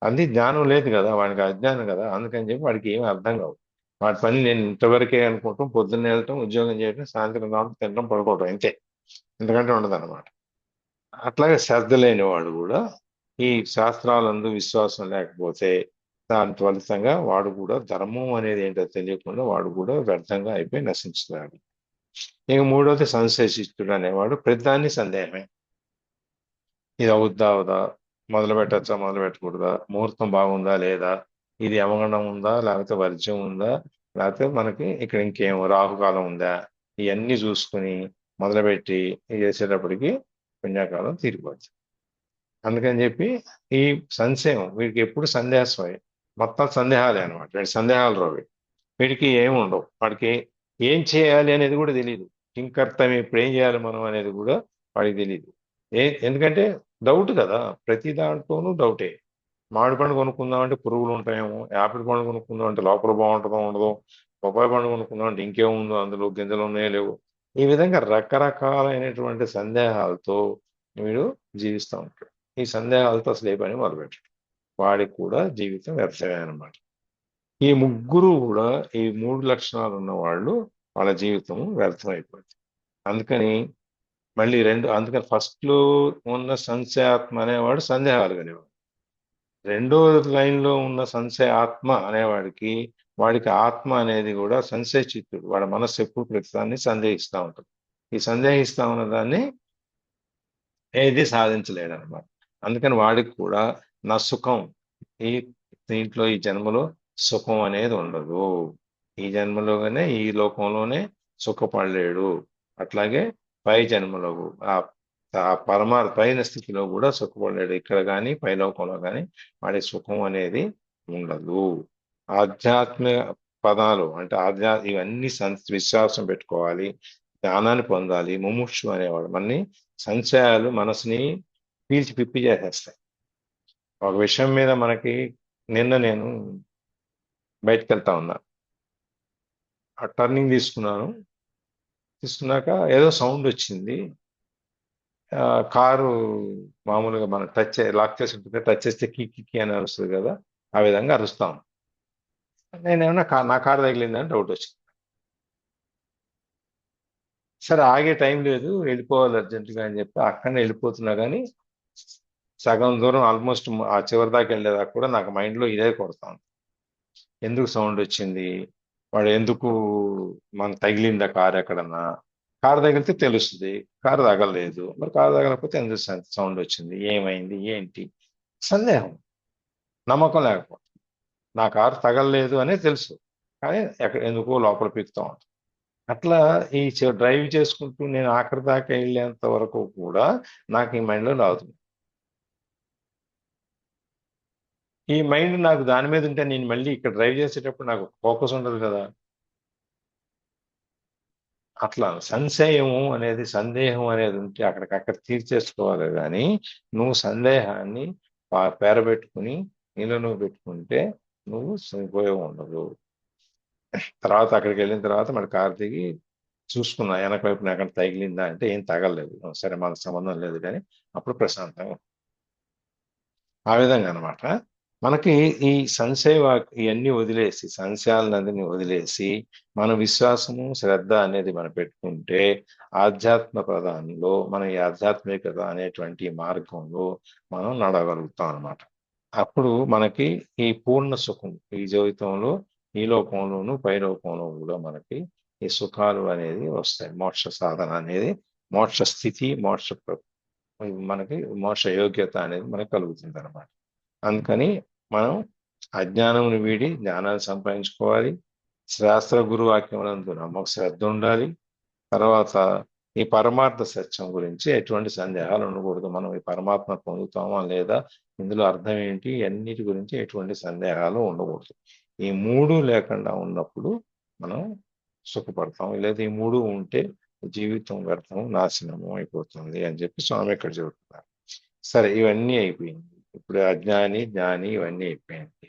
అది జ్ఞానం లేదు కదా వాడికి, అజ్ఞానం కదా, అందుకని చెప్పి వాడికి ఏమీ అర్థం కావు. వాడి పని నేను ఇంతవరకే అనుకుంటాం, పొద్దున్న వెళ్ళటం, ఉద్యోగం చేయడం, సాయంత్రం రావడం, తినడం, పడుకోవడం, అంతే, ఎందుకంటే ఉండదు అనమాట. అట్లాగే శ్రద్ధ లేని వాడు కూడా ఈ శాస్త్రాలందు విశ్వాసం లేకపోతే దాని ఫలితంగా వాడు కూడా ధర్మం అనేది ఏంటో తెలియకుండా వాడు కూడా వ్యర్థంగా అయిపోయి నశించుతాడు. ఇక మూడోది సంశయశిష్టుడు అనేవాడు ప్రతిదాన్ని సందేహమే. ఇది అవుద్దా అవుదా, మొదలు పెట్టచ్చా మొదలు పెట్టకూడదా, ముహూర్తం బాగుందా లేదా, ఇది యమగండం ఉందా లేకపోతే వర్జ్యం ఉందా, లేకపోతే మనకి ఇక్కడ ఇంకేం రాహుకాలం ఉందా, ఇవన్నీ చూసుకుని మొదలుపెట్టి చేసేటప్పటికి పుణ్యకాలం తీరిపోతుంది. అందుకని చెప్పి ఈ సంశయం వీడికి ఎప్పుడు సందేహస్వయం, మొత్తం సందేహాలే అనమాట. వీడి సందేహాలు రావు, వీడికి ఏమి ఉండవు. వాడికి ఏం చేయాలి అనేది కూడా తెలియదు. కింకర్తవ్యం ఇప్పుడు ఏం చేయాలి మనం అనేది కూడా వాడికి తెలియదు. ఎందుకంటే డౌట్ కదా, ప్రతి దాంట్లోనూ డౌటే. మామిడి పండు కొనుక్కుందామంటే పురుగులు ఉంటాయేమో, యాపిల్ పండు కొనుక్కుందాం అంటే లోపల బాగుంటుందో ఉండదో, బొప్పాయి పండు కొనుక్కుందాం అంటే ఇంకేముందో, అందులో గింజలు ఉన్నాయో లేవు. ఈ విధంగా రకరకాలైనటువంటి సందేహాలతో వీడు జీవిస్తూ ఉంటాడు. ఈ సందేహాలతో అసలు ఏ పని మొదలుపెట్టాడు, వాడికి కూడా జీవితం వ్యర్థమే అనమాట. ఈ ముగ్గురు కూడా, ఈ 3 లక్షణాలు ఉన్న వాళ్ళు, వాళ్ళ జీవితం వ్యర్థమైపోయింది. అందుకని మళ్ళీ అందుకని ఫస్ట్ లో ఉన్న సంశయాత్మ అనేవాడు సందేహాలు కలిగేవాడు. రెండో లైన్లో ఉన్న సంశయ ఆత్మ అనేవాడికి, వాడికి ఆత్మ అనేది కూడా సంశయ చిత్తుడు. వాడి మనస్సు ఎప్పుడు ప్రతిదాన్ని సందేహిస్తూ ఉంటుంది. ఈ సందేహిస్తా ఉన్న దాన్ని ఏది సాధించలేడు అనమాట. అందుకని వాడికి కూడా నా సుఖం, ఈ దీంట్లో ఈ జన్మలో సుఖం అనేది ఉండదు, ఈ జన్మలోనే ఈ లోకంలోనే సుఖపడలేడు. అట్లాగే పై జన్మలో పైన స్థితిలో కూడా సుఖపడలేడు. ఇక్కడ కానీ పై లోకంలో కానీ వాడి సుఖం అనేది ఉండదు. ఆధ్యాత్మిక పదాలు అంటే ఇవన్నీ విశ్వాసం పెట్టుకోవాలి, జ్ఞానాన్ని పొందాలి. ముముక్షు అనేవాడు మనని సంశయాలు మనసుని పీల్చి పిప్పి చేసేస్తాయి. ఒక విషయం మీద మనకి, నిన్న నేను బయటకు వెళ్తా ఉన్నా, ఆ టర్నింగ్ తీసుకున్నాక ఏదో సౌండ్ వచ్చింది. కారు మామూలుగా మనం లాక్ చేసి ఉంటుంది, టచ్ చేస్తే కిక్కి అని అరుస్తుంది కదా, ఆ విధంగా అరుస్తాం. నేనేమన్నా నా కారు తగిలిందని డౌట్ వచ్చింది. సరే ఆగే టైం లేదు, వెళ్ళిపోవాలి అర్జెంటుగా అని చెప్పి అక్కడనే వెళ్ళిపోతున్నా, కానీ సగం దూరం ఆల్మోస్ట్ ఆ చివరి దాకా వెళ్ళేదాకా కూడా నాకు మైండ్లో ఇదే కొడతాను, ఎందుకు సౌండ్ వచ్చింది, వాడు ఎందుకు మన తగిలిందా కారు, ఎక్కడన్నా కారు తగిలితే తెలుస్తుంది, కారు తగలలేదు, మరి కారు తగలకపోతే ఎందుకు సౌండ్ వచ్చింది, ఏమైంది ఏంటి, సందేహం, నమ్మకం లేకపోతే. నా కారు తగలలేదు అనే తెలుసు, కానీ ఎందుకో లోపల పీకుతా ఉంటాను. అట్లా ఈ డ్రైవ్ చేసుకుంటూ నేను ఆఖరి దాకా వెళ్ళేంత వరకు కూడా నాకు ఈ మైండ్లో రాదు. ఈ మైండ్ నాకు దాని మీద ఉంటే నేను మళ్ళీ ఇక్కడ డ్రైవ్ చేసేటప్పుడు నాకు ఫోకస్ ఉండదు కదా. అట్లా సందేహం అనేది ఉంటే అక్కడికక్కడ తీర్చేసుకోవాలి. కానీ నువ్వు సందేహాన్ని పేరబెట్టుకుని నీలో నువ్వు పెట్టుకుంటే నువ్వు ఉపయోగం ఉండదు. తర్వాత అక్కడికి వెళ్ళిన తర్వాత మన కారు దిగి చూసుకున్నా వెనక వైపు ఎక్కడ తగిలిందా అంటే ఏం తగలలేదు, సరే మనకు సంబంధం లేదు, కానీ అప్పుడు ప్రశాంతంగా. ఆ విధంగా అనమాట. మనకి ఈ ఇవన్నీ వదిలేసి, సంశయాలన్నింటినీ వదిలేసి మన విశ్వాసము శ్రద్ధ అనేది మనం పెట్టుకుంటే ఆధ్యాత్మ ప్రధానంలో మన ఈ ఆధ్యాత్మికత అనేటువంటి మార్గంలో మనం నడవగలుగుతాం అనమాట. అప్పుడు మనకి ఈ పూర్ణ సుఖం ఈ జీవితంలో ఈ లోకంలోను పై లోకంలో కూడా మనకి ఈ సుఖాలు అనేది వస్తాయి. మోక్ష సాధన అనేది, మోక్ష స్థితి, మనకి మోక్ష యోగ్యత అనేది మనకు కలుగుతుంది అనమాట. అందుకని మనం అజ్ఞానమును వీడి జ్ఞానాన్ని సంపాదించుకోవాలి. శాస్త్ర గురువాక్యములందు నమ్మక శ్రద్ధ ఉండాలి. తర్వాత ఈ పరమార్థ సత్యం గురించి ఎటువంటి సందేహాలు ఉండకూడదు. మనం ఈ పరమాత్మ పొందుతామా లేదా, ఇందులో అర్థం ఏంటి, అన్నిటి గురించి ఎటువంటి సందేహాలు ఉండకూడదు. ఈ మూడు లేకుండా ఉన్నప్పుడు మనం సుఖపడతాం. లేదా ఈ మూడు ఉంటే జీవితం వ్యర్థం, నాశనము అయిపోతుంది అని చెప్పి స్వామి ఇక్కడ చెబుతున్నారు. సరే, ఇవన్నీ అయిపోయింది. ఇప్పుడు అజ్ఞాని, జ్ఞాని ఇవన్నీ అయిపోయింది.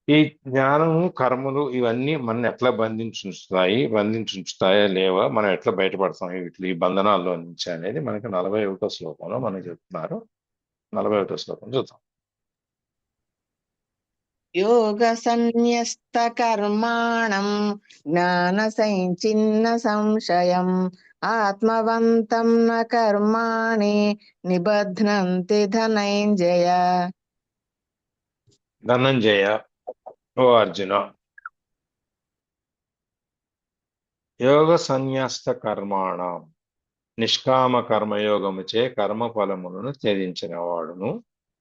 ఈ జ్ఞానము, కర్మలు ఇవన్నీ మనం ఎట్లా బంధించుతాయా లేవా, మనం ఎట్లా బయటపడతాం ఈ బంధనాల్లో నుంచి అనేది మనకి 41వ శ్లోకంలో మనం చెప్తున్నారు. 41వ శ్లోకం చూద్దాం. యోగ సన్యస్త కర్మాణం జ్ఞాన సంచిన్న సంశయం ఆత్మవంతం న కర్మాణి నిబధ్నంతి ధనంజయ. ధనంజయ, ఓ అర్జున, యోగ సన్యాస్త కర్మాణం, నిష్కామ కర్మయోగముచే కర్మ ఫలములను త్యజించిన వాడును,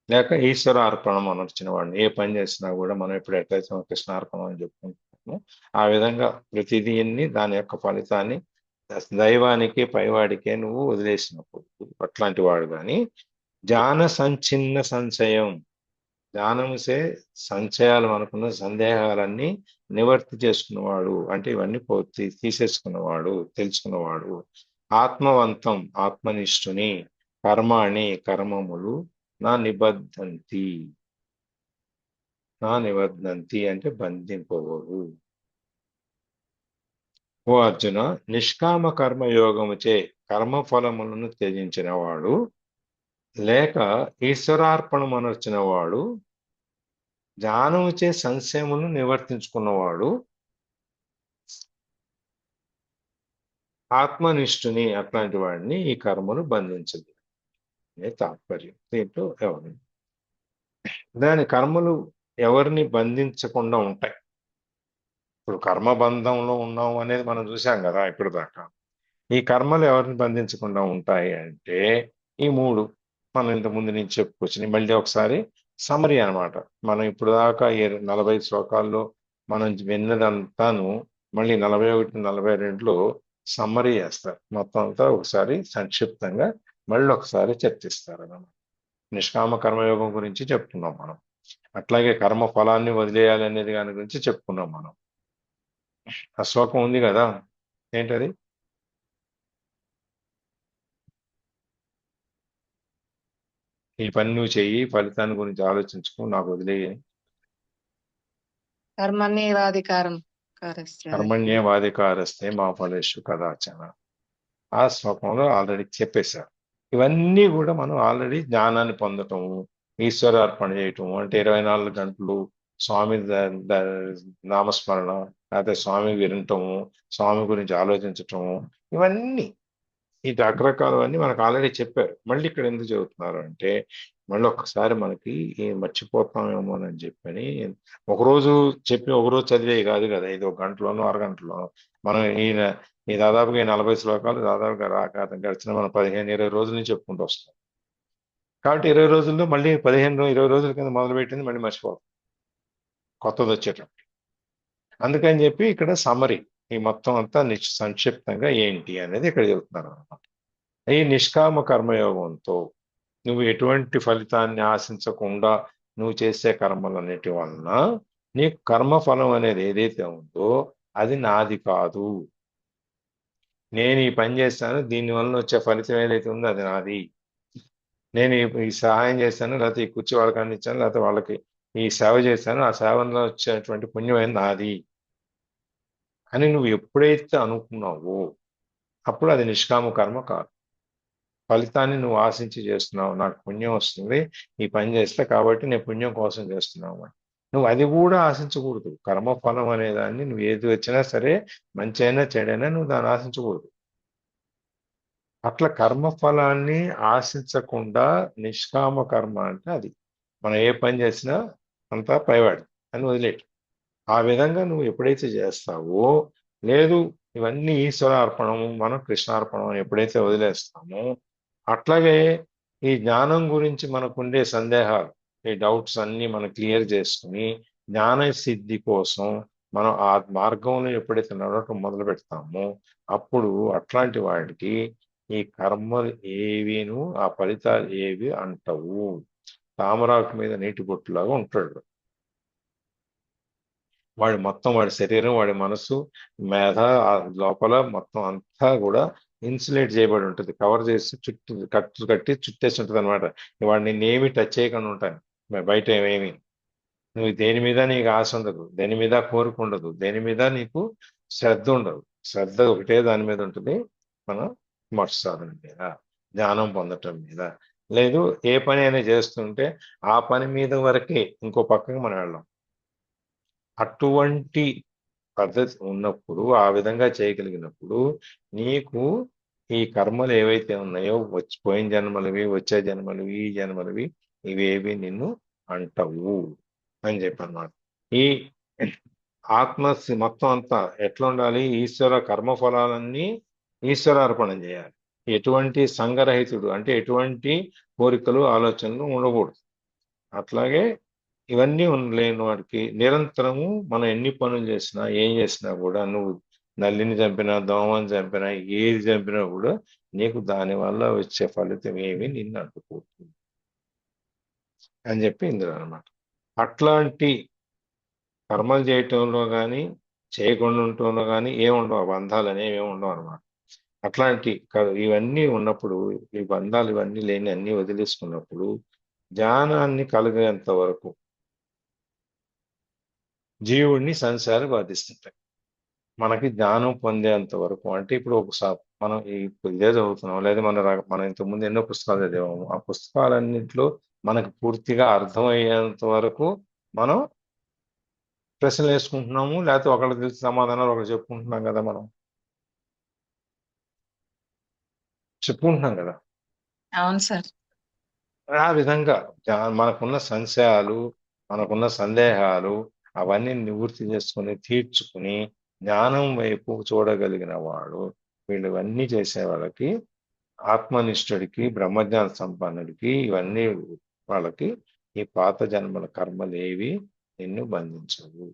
లేక ఈశ్వరార్పణం అనర్చిన వాడిని. ఏ పని చేసినా కూడా మనం ఇప్పుడు ఎట్లయితే కృష్ణార్పణం అని చెప్పుకుంటున్నామో ఆ విధంగా ప్రతిదీన్ని దాని యొక్క ఫలితాన్ని దైవానికి, పైవాడికే నువ్వు వదిలేసినప్పుడు అట్లాంటి వాడు. కానీ జ్ఞాన సంచిన్న సంశయం, జ్ఞానముసే సంశయాలు అనుకున్న సందేహాలన్నీ నివర్తి చేసుకున్నవాడు, అంటే ఇవన్నీ తీసేసుకున్నవాడు, తెలుసుకున్నవాడు. ఆత్మవంతం, ఆత్మనిష్ఠుని, కర్మాణి, కర్మములు నా నిబద్ధంతి అంటే బంధింపవరు. ఓ అర్జున, నిష్కామ కర్మయోగముచే కర్మఫలములను త్యజించిన వాడు, లేక ఈశ్వరార్పణమనర్చిన వాడు, జ్ఞానముచే సంశయములను నివర్తించుకున్నవాడు, ఆత్మనిష్ఠుని, అట్లాంటి వాడిని ఈ కర్మలు బంధించదు అనే తాత్పర్యం. దీంట్లో దాని కర్మలు ఎవరిని బంధించకుండా ఉంటాయి. ఇప్పుడు కర్మబంధంలో ఉన్నాం అనేది మనం చూసాం కదా ఇప్పుడు దాకా. ఈ కర్మలు ఎవరిని బంధించకుండా ఉంటాయి అంటే ఈ మూడు మనం ఇంతకుముందు నుంచి చెప్పుకొచ్చినాయి. మళ్ళీ ఒకసారి సమరీ అనమాట. మనం ఇప్పుడు దాకా 40 శ్లోకాల్లో మనం విన్నదంతాను మళ్ళీ 41, 42లో సమ్మరీ చేస్తారు. మొత్తం అంతా ఒకసారి సంక్షిప్తంగా మళ్ళీ ఒకసారి చర్చిస్తారు అన్నమాట. నిష్కామ కర్మయోగం గురించి చెప్పుకున్నాం మనం. అట్లాగే కర్మ ఫలాన్ని వదిలేయాలి అనేది దాని గురించి చెప్పుకున్నాం మనం. ఆ శ్లోకం ఉంది కదా, ఏంటది? ఈ పని నువ్వు చెయ్యి, ఫలితాన్ని గురించి ఆలోచించుకో, నాకు వదిలేయి. కర్మణ్యేవాధికారం కర్మణ్యేవాధికారస్తే మా ఫలేషు కదాచన. ఆ శ్లోకంలో ఆల్రెడీ చెప్పేశారు. ఇవన్నీ కూడా మనం ఆల్రెడీ జ్ఞానాన్ని పొందటము, ఈశ్వరార్పణ చేయటము, అంటే 24 గంటలు స్వామి నామస్మరణ, లేకపోతే స్వామి వినటము, స్వామి గురించి ఆలోచించటము, ఇవన్నీ ఈ రకరకాలవన్నీ మనకు ఆల్రెడీ చెప్పారు. మళ్ళీ ఇక్కడ ఎందుకు చెబుతున్నారు అంటే మళ్ళీ ఒక్కసారి మనకి మర్చిపోతామేమో అని చెప్పని, ఒకరోజు చెప్పి ఒకరోజు చదివే కాదు కదా, ఇది 1 గంటలోనో అరగంటలోనో మనం ఈ దాదాపుగా 40 శ్లోకాలు దాదాపుగా గడిచిన మనం 15-20 రోజుల నుంచి చెప్పుకుంటూ వస్తాం. కాబట్టి 20 రోజుల్లో మళ్ళీ 15-20 రోజుల కింద మొదలుపెట్టింది మళ్ళీ మర్చిపోతాం కొత్తది వచ్చేటప్పుడు. అందుకని చెప్పి ఇక్కడ సమరీ, ఈ మొత్తం అంతా సంక్షిప్తంగా ఏంటి అనేది ఇక్కడ చెబుతున్నారు అనమాట. ఈ నిష్కామ కర్మయోగంతో నువ్వు ఎటువంటి ఫలితాన్ని ఆశించకుండా నువ్వు చేసే కర్మలన్నిటి వలన నీకు కర్మఫలం అనేది ఏదైతే ఉందో అది నాది కాదు. నేను ఈ పని చేస్తాను, దీనివల్ల వచ్చే ఫలితం ఏదైతే ఉందో అది నాది. నేను ఈ సహాయం చేస్తాను, లేకపోతే ఈ కుర్చీ వాళ్ళకి అందించాను, లేకపోతే వాళ్ళకి ఈ సేవ చేస్తాను, ఆ సేవలో వచ్చేటువంటి పుణ్యమైన నాది అని నువ్వు ఎప్పుడైతే అనుకున్నావో అప్పుడు అది నిష్కామ కర్మ కాదు. ఫలితాన్ని నువ్వు ఆశించి చేస్తున్నావు, నాకు పుణ్యం వస్తుంది ఈ పని చేస్తే కాబట్టి నేను పుణ్యం కోసం చేస్తున్నావు అని నువ్వు అది కూడా ఆశించకూడదు. కర్మఫలం అనేదాన్ని నువ్వు ఏది వచ్చినా సరే, మంచి అయినా చెడైనా నువ్వు దాన్ని ఆశించకూడదు. అట్లా కర్మఫలాన్ని ఆశించకుండా నిష్కామ కర్మ అంటే అది మనం ఏ పని చేసినా అంతా పైవాడి అని వదిలేటు. ఆ విధంగా నువ్వు ఎప్పుడైతే చేస్తావో, లేదు ఇవన్నీ ఈశ్వరార్పణము, మనం కృష్ణార్పణం అని ఎప్పుడైతే వదిలేస్తామో, అట్లాగే ఈ జ్ఞానం గురించి మనకుండే సందేహాలు, ఈ డౌట్స్ అన్ని మనం క్లియర్ చేసుకుని జ్ఞాన సిద్ధి కోసం మనం ఆ మార్గంలో ఎప్పుడైతే నడవటం మొదలు పెడతామో, అప్పుడు అట్లాంటి వాటికి ఈ కర్మలు ఏవిను ఆ ఫలితాలు ఏవి అంటవు. తామరాకు మీద నీటి బొట్టులాగా ఉంటాడు వాడి మొత్తం, వాడి శరీరం, వాడి మనసు, మేధ, ఆ లోపల మొత్తం అంతా కూడా ఇన్సులేట్ చేయబడి ఉంటుంది, కవర్ చేసి చుట్టూ కట్టి చుట్టేసి ఉంటుంది అనమాట. వాడిని నేనేమి టచ్ చేయకుండా ఉంటాను, బయట ఏమేమి. నువ్వు దేని మీద నీకు ఆశ ఉండదు, దేని మీద కోరిక ఉండదు, దేని మీద నీకు శ్రద్ధ ఉండదు. శ్రద్ధ ఒకటే దాని మీద ఉంటుంది, మనం మోక్ష సాధన మీద, జ్ఞానం పొందటం మీద. లేదు ఏ పని అయినా చేస్తుంటే ఆ పని మీద వరకే, ఇంకో పక్కకి మనం వెళ్ళాం. అటువంటి పద్ధతి ఉన్నప్పుడు, ఆ విధంగా చేయగలిగినప్పుడు నీకు ఈ కర్మలు ఏవైతే ఉన్నాయో, పోయిన జన్మలవి, వచ్చే జన్మలవి, ఈ జన్మలవి, ఇవేవి నిన్ను అంటవు అని చెప్పన్నమాట. ఈ ఆత్మ మొత్తం అంతా ఎట్లా ఉండాలి? ఈశ్వర కర్మఫలాలన్నీ ఈశ్వరార్పణం చేయాలి. ఎటువంటి సంగరహితుడు అంటే ఎటువంటి కోరికలు, ఆలోచనలు ఉండకూడదు. అట్లాగే ఇవన్నీ లేని వాడికి నిరంతరము మనం ఎన్ని పనులు చేసినా, ఏం చేసినా కూడా, నువ్వు నల్లిని చంపినా, దోమని చంపినా, ఏది చంపినా కూడా నీకు దానివల్ల వచ్చే ఫలితం ఏమి నిన్ను అంటుకోతుంది అని చెప్పి ఇందులో అనమాట. అట్లాంటి కర్మలు చేయటంలో కానీ, చేయకుండా ఉండటంలో కానీ ఏముండవు, బంధాలు అనేవి ఏమి ఉండవు అనమాట. అట్లాంటి ఇవన్నీ ఉన్నప్పుడు, ఈ బంధాలు ఇవన్నీ లేని అన్ని వదిలేసుకున్నప్పుడు, జ్ఞానాన్ని కలిగేంత వరకు జీవుడిని సంసారం బాధిస్తుంటాయి. మనకి జ్ఞానం పొందేంత వరకు, అంటే ఇప్పుడు ఒకసారి మనం ఇదే చదువుతున్నాం, లేదా మనం ఇంతకుముందు ఎన్నో పుస్తకాలు చదివాము. ఆ పుస్తకాలన్నింటిలో మనకు పూర్తిగా అర్థమయ్యేంత వరకు మనం ప్రశ్నలు వేసుకుంటున్నాము, లేకపోతే ఒకళ్ళు తెలిసి సమాధానాలు ఒకళ్ళు చెప్పుకుంటున్నాం కదా, మనం చెప్పుకుంటున్నాం కదా. అవును సార్. ఆ విధంగా మనకున్న సంశయాలు, మనకున్న సందేహాలు అవన్నీ నివృత్తి చేసుకుని, తీర్చుకుని జ్ఞానం వైపు చూడగలిగిన వాడు, వీళ్ళు ఇవన్నీ చేసే వాళ్ళకి, ఆత్మనిష్ఠుడికి, బ్రహ్మజ్ఞాన సంపన్నుడికి, ఇవన్నీ వాళ్ళకి ఈ పాత జన్మల కర్మలు ఏవి నిన్ను బంధించవు.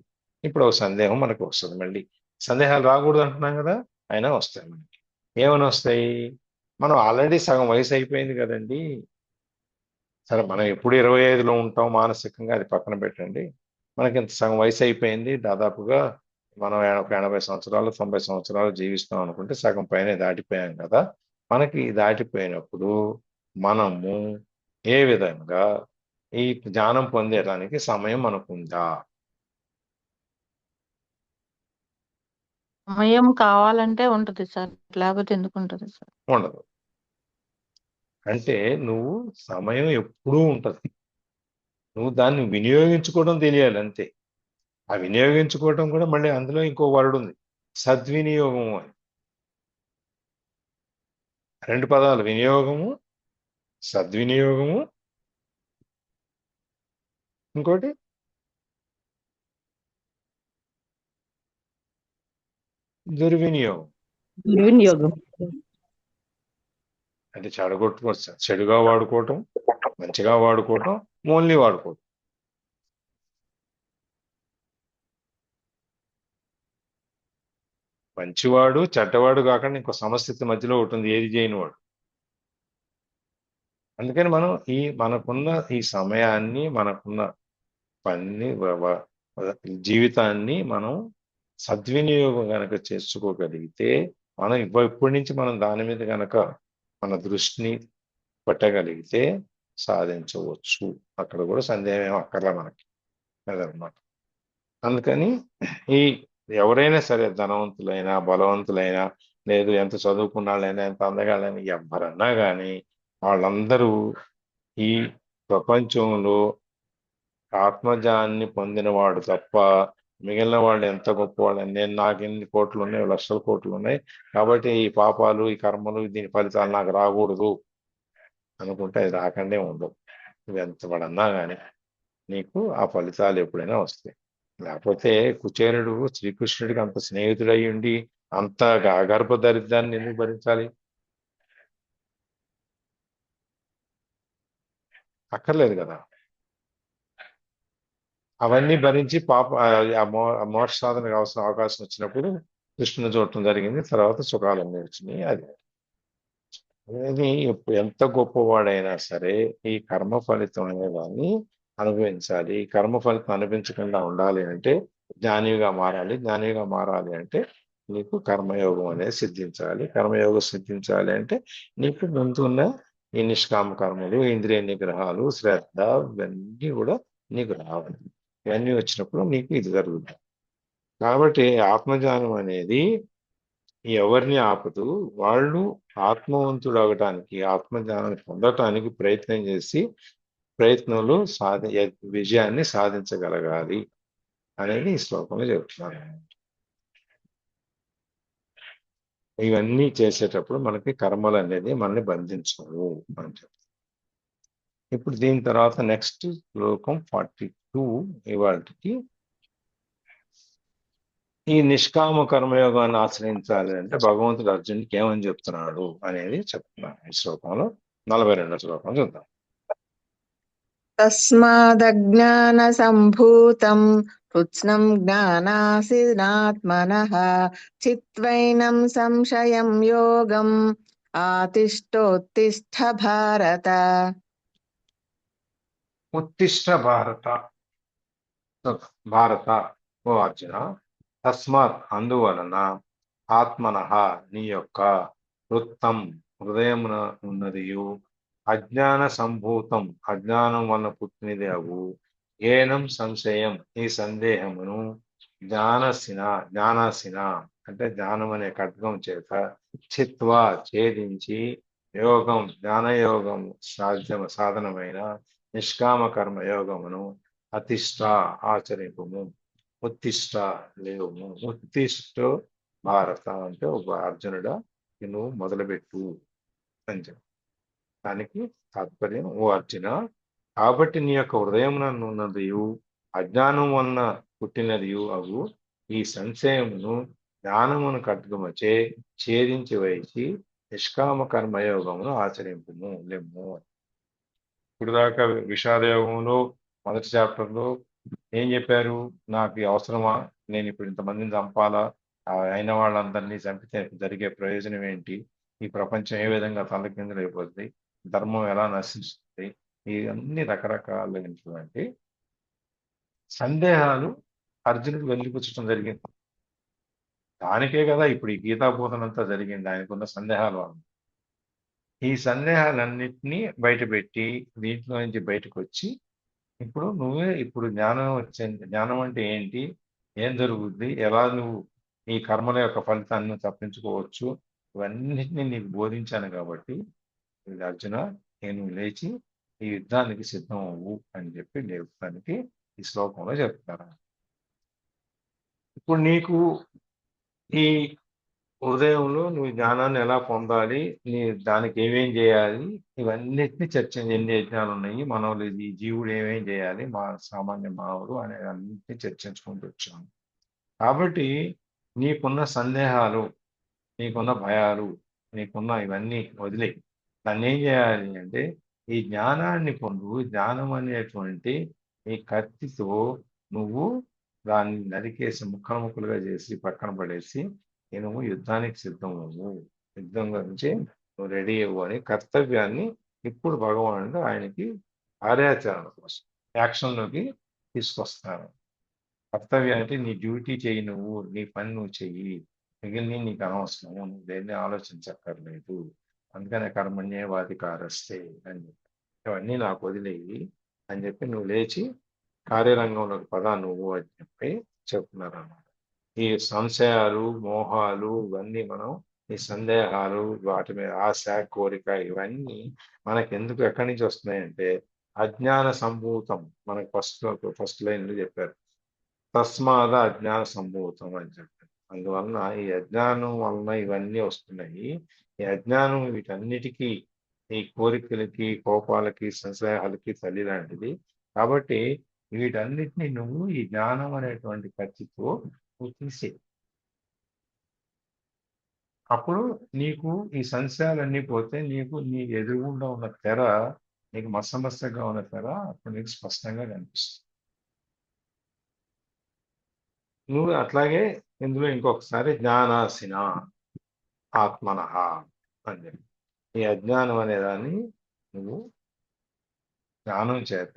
ఇప్పుడు ఒక సందేహం మనకు వస్తుంది, మళ్ళీ సందేహాలు రాకూడదు అంటున్నాం కదా, అయినా వస్తాయి మనకి. ఏమని వస్తాయి? మనం ఆల్రెడీ సగం వయసు అయిపోయింది కదండి. సరే, మనం ఎప్పుడు 25లో ఉంటాం మానసికంగా, అది పక్కన పెట్టండి. మనకి ఇంత సగం వయసు అయిపోయింది, దాదాపుగా మనం ఒక 80 సంవత్సరాలు, 90 సంవత్సరాలు జీవిస్తాం అనుకుంటే సగం పైన దాటిపోయాం కదా. మనకి దాటిపోయినప్పుడు మనము ఏ విధంగా ఈ జ్ఞానం పొందేయడానికి సమయం మనకుందా? సమయం కావాలంటే ఉంటది సార్, లేకపోతే ఎందుకు ఉంటది సార్? ఉండదు. అంటే నువ్వు సమయం ఎప్పుడూ ఉంటది, నువ్వు దాన్ని వినియోగించుకోవడం తెలియాలి అంతే. ఆ వినియోగించుకోవటం కూడా మళ్ళీ అందులో ఇంకో వర్డ్ ఉంది, సద్వినియోగము అని. 2 పదాలు, వినియోగము, సద్వినియోగము, ఇంకోటి దుర్వినియోగం. దుర్వినియోగం. అంటే చెడగొట్టుకోవచ్చు, చెడుగా వాడుకోవటం, మంచిగా వాడుకోవటం, ఓన్లీ వాడుకోవటం. మంచివాడు చెడ్డవాడు కాకుండా ఇంకో సమస్థితి మధ్యలో ఉంటుంది, ఏది చేయని వాడు. అందుకని మనం మనకున్న ఈ సమయాన్ని, మనకున్న పని, జీవితాన్ని మనం సద్వినియోగం గనక చేసుకోగలిగితే, మనం ఇప్పటి నుంచి మనం దాని మీద గనక మన దృష్టిని పెట్టగలిగితే సాధించవచ్చు. అక్కడ కూడా సందేహం ఏం అక్కర్లే మనకి, అదనమాట. అందుకని ఈ ఎవరైనా సరే, ధనవంతులైనా, బలవంతులైనా, లేదు ఎంత చదువుకున్న వాళ్ళైనా, ఎంత అందగాళ్ళైనా, ఎవరన్నా కానీ, వాళ్ళందరూ ఈ ప్రపంచంలో ఆత్మజ్ఞానాన్ని పొందినవాడు తప్ప మిగిలిన వాళ్ళు ఎంత గొప్పవాళ్ళని, నాకు ఎన్ని కోట్లు ఉన్నాయి, లక్షల కోట్లు ఉన్నాయి కాబట్టి ఈ పాపాలు, ఈ కర్మలు, దీని ఫలితాలు నాకు రాకూడదు అనుకుంటే అది రాకండే ఉండవు. నువ్వు ఎంత పడన్నా కానీ నీకు ఆ ఫలితాలు ఎప్పుడైనా వస్తాయి. లేకపోతే కుచేలుడు శ్రీకృష్ణుడికి అంత స్నేహితుడై ఉండి అంత అగర్భ దరిద్రాన్ని ఎందుకు భరించాలి? అక్కర్లేదు కదా. అవన్నీ భరించి పాప ఆ మోక్ష సాధనకు అవకాశం వచ్చినప్పుడు కృష్ణుని చూడటం జరిగింది. తర్వాత సుఖాలన్నీ వచ్చినాయి. అది ఎంత గొప్పవాడైనా సరే ఈ కర్మ ఫలితం అనే దాన్ని అనుభవించాలి. ఈ కర్మ ఫలితం అనిపించకుండా ఉండాలి అంటే జ్ఞానిగా మారాలి. జ్ఞానిగా మారాలి అంటే నీకు కర్మయోగం అనేది సిద్ధించాలి. కర్మయోగం సిద్ధించాలి అంటే నీకు ముందున్న ఈ నిష్కామ కర్మలు, ఇంద్రియ నిగ్రహాలు, శ్రద్ధ ఇవన్నీ కూడా నీకు రావాలి. ఇవన్నీ వచ్చినప్పుడు నీకు ఇది జరుగుతుంది. కాబట్టి ఆత్మజ్ఞానం అనేది ఎవరిని ఆపదు. వాళ్ళు ఆత్మవంతుడు అవటానికి, ఆత్మజ్ఞానాన్ని పొందటానికి ప్రయత్నం చేసి ప్రయత్నంలో విజయాన్ని సాధించగలగాలి అనేది ఈ శ్లోకంలో చెప్తున్నారు. ఇవన్నీ చేసేటప్పుడు మనకి కర్మలు అనేది మనల్ని బంధించవు అని చెప్తారు. ఇప్పుడు దీని తర్వాత నెక్స్ట్ శ్లోకం 42 ఇవాళకి ఈ నిష్కామ కర్మయోగాన్ని ఆశ్రయించాలి అంటే భగవంతుడు అర్జునుడికి ఏమని చెప్తున్నాడు అనేది చెప్తున్నాను. ఈ శ్లోకంలో 42వ శ్లోకం చూద్దాం. తస్మాదజ్ఞాన సంభూతం కృత్స్నం జ్ఞానాసినాత్మనః చిత్వైనం సంశయం యోగం ఆతిష్టోత్తిష్ఠ భారత. ఉత్తిష్ట భారత ఓ అర్జున, తస్మాత్ అందువలన, ఆత్మనః నీ యొక్క, వృత్తం హృదయమున ఉన్నదియు, అజ్ఞాన సంభూతం అజ్ఞానం వలన పుట్టినది అవు, ఏనం సంశయం ఈ సందేహమును, జ్ఞానాసిన అంటే జ్ఞానం అనే ఖడ్గం చేత, చిత్వా ఛేదించి, యోగం జ్ఞానయోగం సాధనమైన నిష్కామ కర్మ యోగమును అతిష్ట ఆచరింపుము. ఉత్తిష్ట లేవుము. ఉత్తిష్ట భారత అంటే ఒక అర్జునుడా నువ్వు మొదలుపెట్టు అని చెప్పి దానికి తాత్పర్యం, ఓ అర్జున, కాబట్టి నీ యొక్క హృదయమునన్నదియు అజ్ఞానం వలన పుట్టినదియు అవు ఈ సంశయమును జ్ఞానమును ఖడ్గముచే ఛేదించి వేసి నిష్కామ కర్మయోగమును ఆచరింపుము లెమ్ము. ఇప్పుడు దాకా విషాదయోగంలో మొదటి చాప్టర్లో ఏం చెప్పారు? నాకు అవసరమా, నేను ఇప్పుడు ఇంతమందిని చంపాలా, అయిన వాళ్ళందరినీ చంపితే జరిగే ప్రయోజనం ఏంటి, ఈ ప్రపంచం ఏ విధంగా తలకిందులైపోతుంది, ధర్మం ఎలా నశిస్తుంది, ఇవన్నీ రకరకాలైనటువంటి సందేహాలు అర్జునుడు వెళ్ళిపుచ్చడం జరిగింది. దానికే కదా ఇప్పుడు ఈ గీతాబోధనంతా జరిగింది. ఆయనకున్న సందేహాల వల్ల ఈ సందేహాలన్నింటినీ బయటపెట్టి దీంట్లో నుంచి బయటకు వచ్చి ఇప్పుడు జ్ఞానం వచ్చింది. జ్ఞానం అంటే ఏంటి, ఏం జరుగుద్ది, ఎలా నువ్వు ఈ కర్మల యొక్క ఫలితాన్ని తప్పించుకోవచ్చు, ఇవన్నిటినీ నీకు బోధించాను కాబట్టి అర్జున నేను లేచి ఈ యుద్ధానికి సిద్ధం అవ్వు అని చెప్పి లేవడానికి ఈ శ్లోకంలో చెప్తారు. ఇప్పుడు నీకు ఈ హృదయంలో నువ్వు జ్ఞానాన్ని ఎలా పొందాలి, దానికి ఏమేం చేయాలి, ఇవన్నిటిని ఎన్ని యజ్ఞాలు ఉన్నాయి, మనవులు ఈ జీవుడు ఏమేం చేయాలి, సామాన్య మానవుడు అనే అన్నింటినీ చర్చించుకుంటూ వచ్చాము. కాబట్టి నీకున్న సందేహాలు, నీకున్న భయాలు, నీకున్న ఇవన్నీ వదిలే దాన్ని ఏం చేయాలి అంటే ఈ జ్ఞానాన్ని పొందు. జ్ఞానం అనేటువంటి ఈ కత్తితో నువ్వు దాన్ని నరికేసి ముక్కలుగా చేసి పక్కన పడేసి నేను యుద్ధానికి సిద్ధం అవ్వు, యుద్ధం గురించి నువ్వు రెడీ అవ్వు అని కర్తవ్యాన్ని ఇప్పుడు భగవానుడు ఆయనకి కార్యాచరణ కోసం యాక్షన్లోకి తీసుకొస్తారు. కర్తవ్యం అంటే నీ డ్యూటీ చెయ్యి, నువ్వు నీ పని నువ్వు చెయ్యి, మిగిలిన నీకు అనవసరం, నువ్వు దేన్ని ఆలోచించక్కర్లేదు, అందుకనే కర్మణ్యేవాధికారస్తే అని చెప్పి ఇవన్నీ నాకు వదిలేయి అని చెప్పి నువ్వు లేచి కార్యరంగంలోకి పదా నువ్వు అని చెప్పి చెప్తున్నారు అన్నమాట. ఈ సంశయాలు, మోహాలు ఇవన్నీ మనం ఈ సందేహాలు, వాటి మీద ఆశ, కోరిక ఇవన్నీ మనకి ఎందుకు ఎక్కడి నుంచి వస్తున్నాయంటే అజ్ఞాన సంభూతం. మనకి ఫస్ట్ లైన్లో చెప్పారు, తస్మాద అజ్ఞాన సంభూతం అని చెప్పారు. అందువలన ఈ అజ్ఞానం వలన ఇవన్నీ వస్తున్నాయి. ఈ అజ్ఞానం వీటన్నిటికీ ఈ కోరికలకి, కోపాలకి, సంశయాలకి తల్లి లాంటిది. కాబట్టి వీటన్నిటిని నువ్వు ఈ జ్ఞానం అనేటువంటి కత్తితో నువ్వు తీసేయి. అప్పుడు నీకు ఈ సంశయాలన్నీ పోతే నీకు నీ ఎదురుగుండా ఉన్న తెర, నీకు మసమసగా ఉన్న తెర అప్పుడు నీకు స్పష్టంగా కనిపిస్తుంది. నువ్వు అట్లాగే ఇందులో ఇంకొకసారి జ్ఞానాసిన ఆత్మనః అని చెప్పి ఈ అజ్ఞానం అనేదాన్ని నువ్వు జ్ఞానం చేత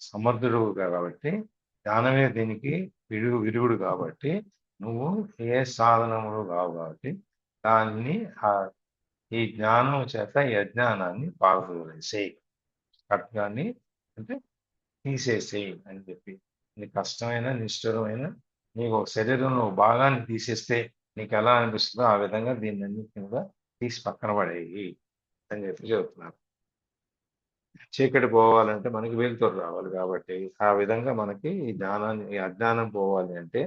సమర్థుడు కాబట్టి, జ్ఞానమే దీనికి విరుగుడు కాబట్టి, నువ్వు ఏ సాధనములు కావు కాబట్టి దాన్ని ఈ జ్ఞానం చేత ఈ అజ్ఞానాన్ని పారదోలేసేయి, ఖడ్గాన్ని అంటే తీసేసేయి అని చెప్పి. నీకు కష్టమైన నిష్ఠురమైన నీకు ఒక శరీరంలో ఒక భాగాన్ని తీసేస్తే నీకు ఎలా అనిపిస్తుందో ఆ విధంగా దీన్ని అన్నింటినీ కూడా తీసి పక్కన పడేయి అని చెప్పి చెబుతున్నారు. చీకటి పోవాలంటే మనకి వెలుతురు రావాలి కాబట్టి ఆ విధంగా మనకి ఈ జ్ఞానాన్ని ఈ అజ్ఞానం పోవాలి అంటే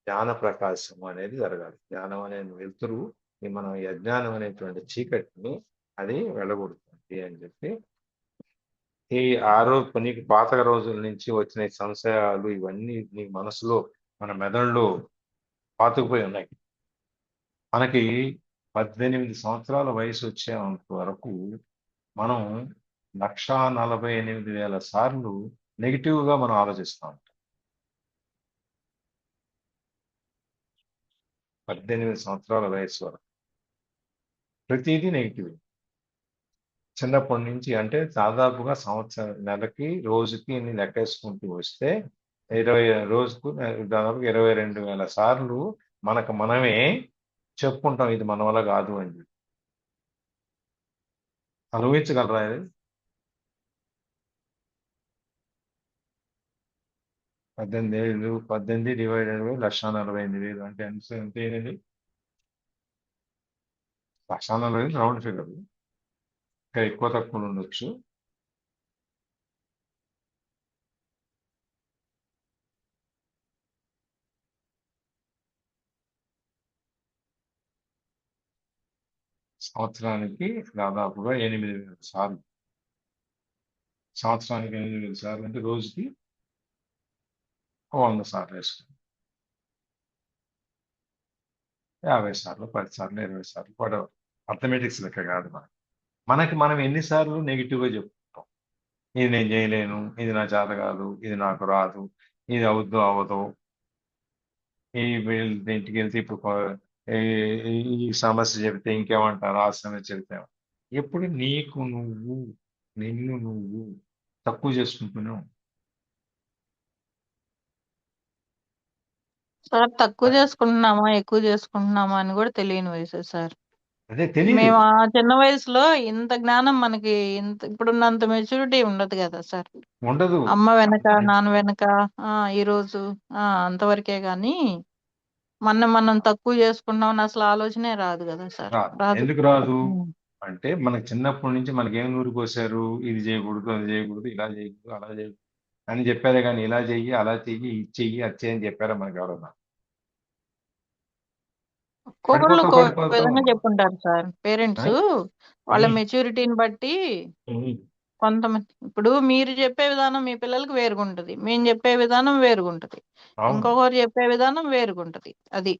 జ్ఞాన ప్రకాశం అనేది జరగాలి. జ్ఞానం అనే వెలుతురు మనం ఈ అజ్ఞానం అనేటువంటి చీకటిని అది వెళ్ళగొడుతుంది అని చెప్పి, ఈ నీకు పాత రోజుల నుంచి వచ్చిన సంశయాలు ఇవన్నీ నీ మనసులో మన మెదడులో పాతుకుపోయి ఉన్నాయి. మనకి 18 సంవత్సరాల వయసు వచ్చేంత వరకు మనం 148,000 సార్లు నెగిటివ్ గా మనం ఆలోచిస్తూ ఉంటాం. 18 సంవత్సరాల వయసు వరకు ప్రతిదీ నెగిటివ్. చిన్నప్పటి నుంచి అంటే దాదాపుగా నెలకి రోజుకి లెక్కేసుకుంటూ వస్తే 20 రోజుకు దాదాపు 22,000 సార్లు మనకు మనమే చెప్పుకుంటాం ఇది మన వల్ల కాదు అని చెప్పి. అనుభవించగలరా ఇది? 18 డివైడెడ్ బై 1,45,000 అంటే ఎంత అయినది? 1,40,000 రౌండ్ ఫిగర్, ఇంకా ఎక్కువ తక్కువ ఉండొచ్చు. సంవత్సరానికి దాదాపుగా 8,000 సార్లు. సంవత్సరానికి 8,000 సార్లు అంటే రోజుకి 100 సార్లు వేసుకుంటాం. 50 సార్లు, 10 సార్లు, 20 సార్లు కూడా అర్థమెటిక్స్ లెక్క కాదు. మనకి మనం ఎన్నిసార్లు నెగిటివ్గా చెప్పుకుంటాం, ఇది నేను చేయలేను, ఇది నా చేత కాదు, ఇది నాకు రాదు, ఇది అవుద్దు అవ్వదు, ఇంటికి వెళ్తే ఇప్పుడు ఈ సమస్య చెబితే ఇంకేమంటారు, ఆ సమస్య చెబితే. ఎప్పుడు నిన్ను నువ్వు తక్కువ చేసుకుంటున్నావు. సార్ తక్కువ చేసుకుంటున్నామా ఎక్కువ చేసుకుంటున్నామా అని కూడా తెలియని వయసు సార్. అదే తెలియదు. మేము ఆ చిన్న వయసులో ఇంత జ్ఞానం మనకి ఇప్పుడున్నంత మెచ్యూరిటీ ఉండదు కదా సార్. ఉండదు. అమ్మ వెనక నాన్న వెనక ఈ రోజు అంతవరకే గాని మనం తక్కువ చేసుకుంటామని అసలు ఆలోచనే రాదు కదా సార్. రాదు. ఎందుకు రాదు అంటే మనకు చిన్నప్పటి నుంచి మనకి ఏం నూరు పోసారు, ఇది చేయకూడదు, అది చేయకూడదు, ఇలా చేయకూడదు, అలా చేయకూడదు అని చెప్పారే కానీ ఇలా చెయ్యి, అలా చెయ్యి, ఇది చెయ్యి, అది చెయ్యి చెప్పారా మనకి ఎవరన్నా? ఒక్కొక్కళ్ళు ఒక్కొక్క విధంగా చెప్పుంటారు సార్. పేరెంట్స్ వాళ్ళ మెచ్యూరిటీని బట్టి కొంతమంది ఇప్పుడు మీరు చెప్పే విధానం మీ పిల్లలకి వేరుగుంటది, మేము చెప్పే విధానం వేరుగుంటది, ఇంకొకరు చెప్పే విధానం వేరుగుంటది. అది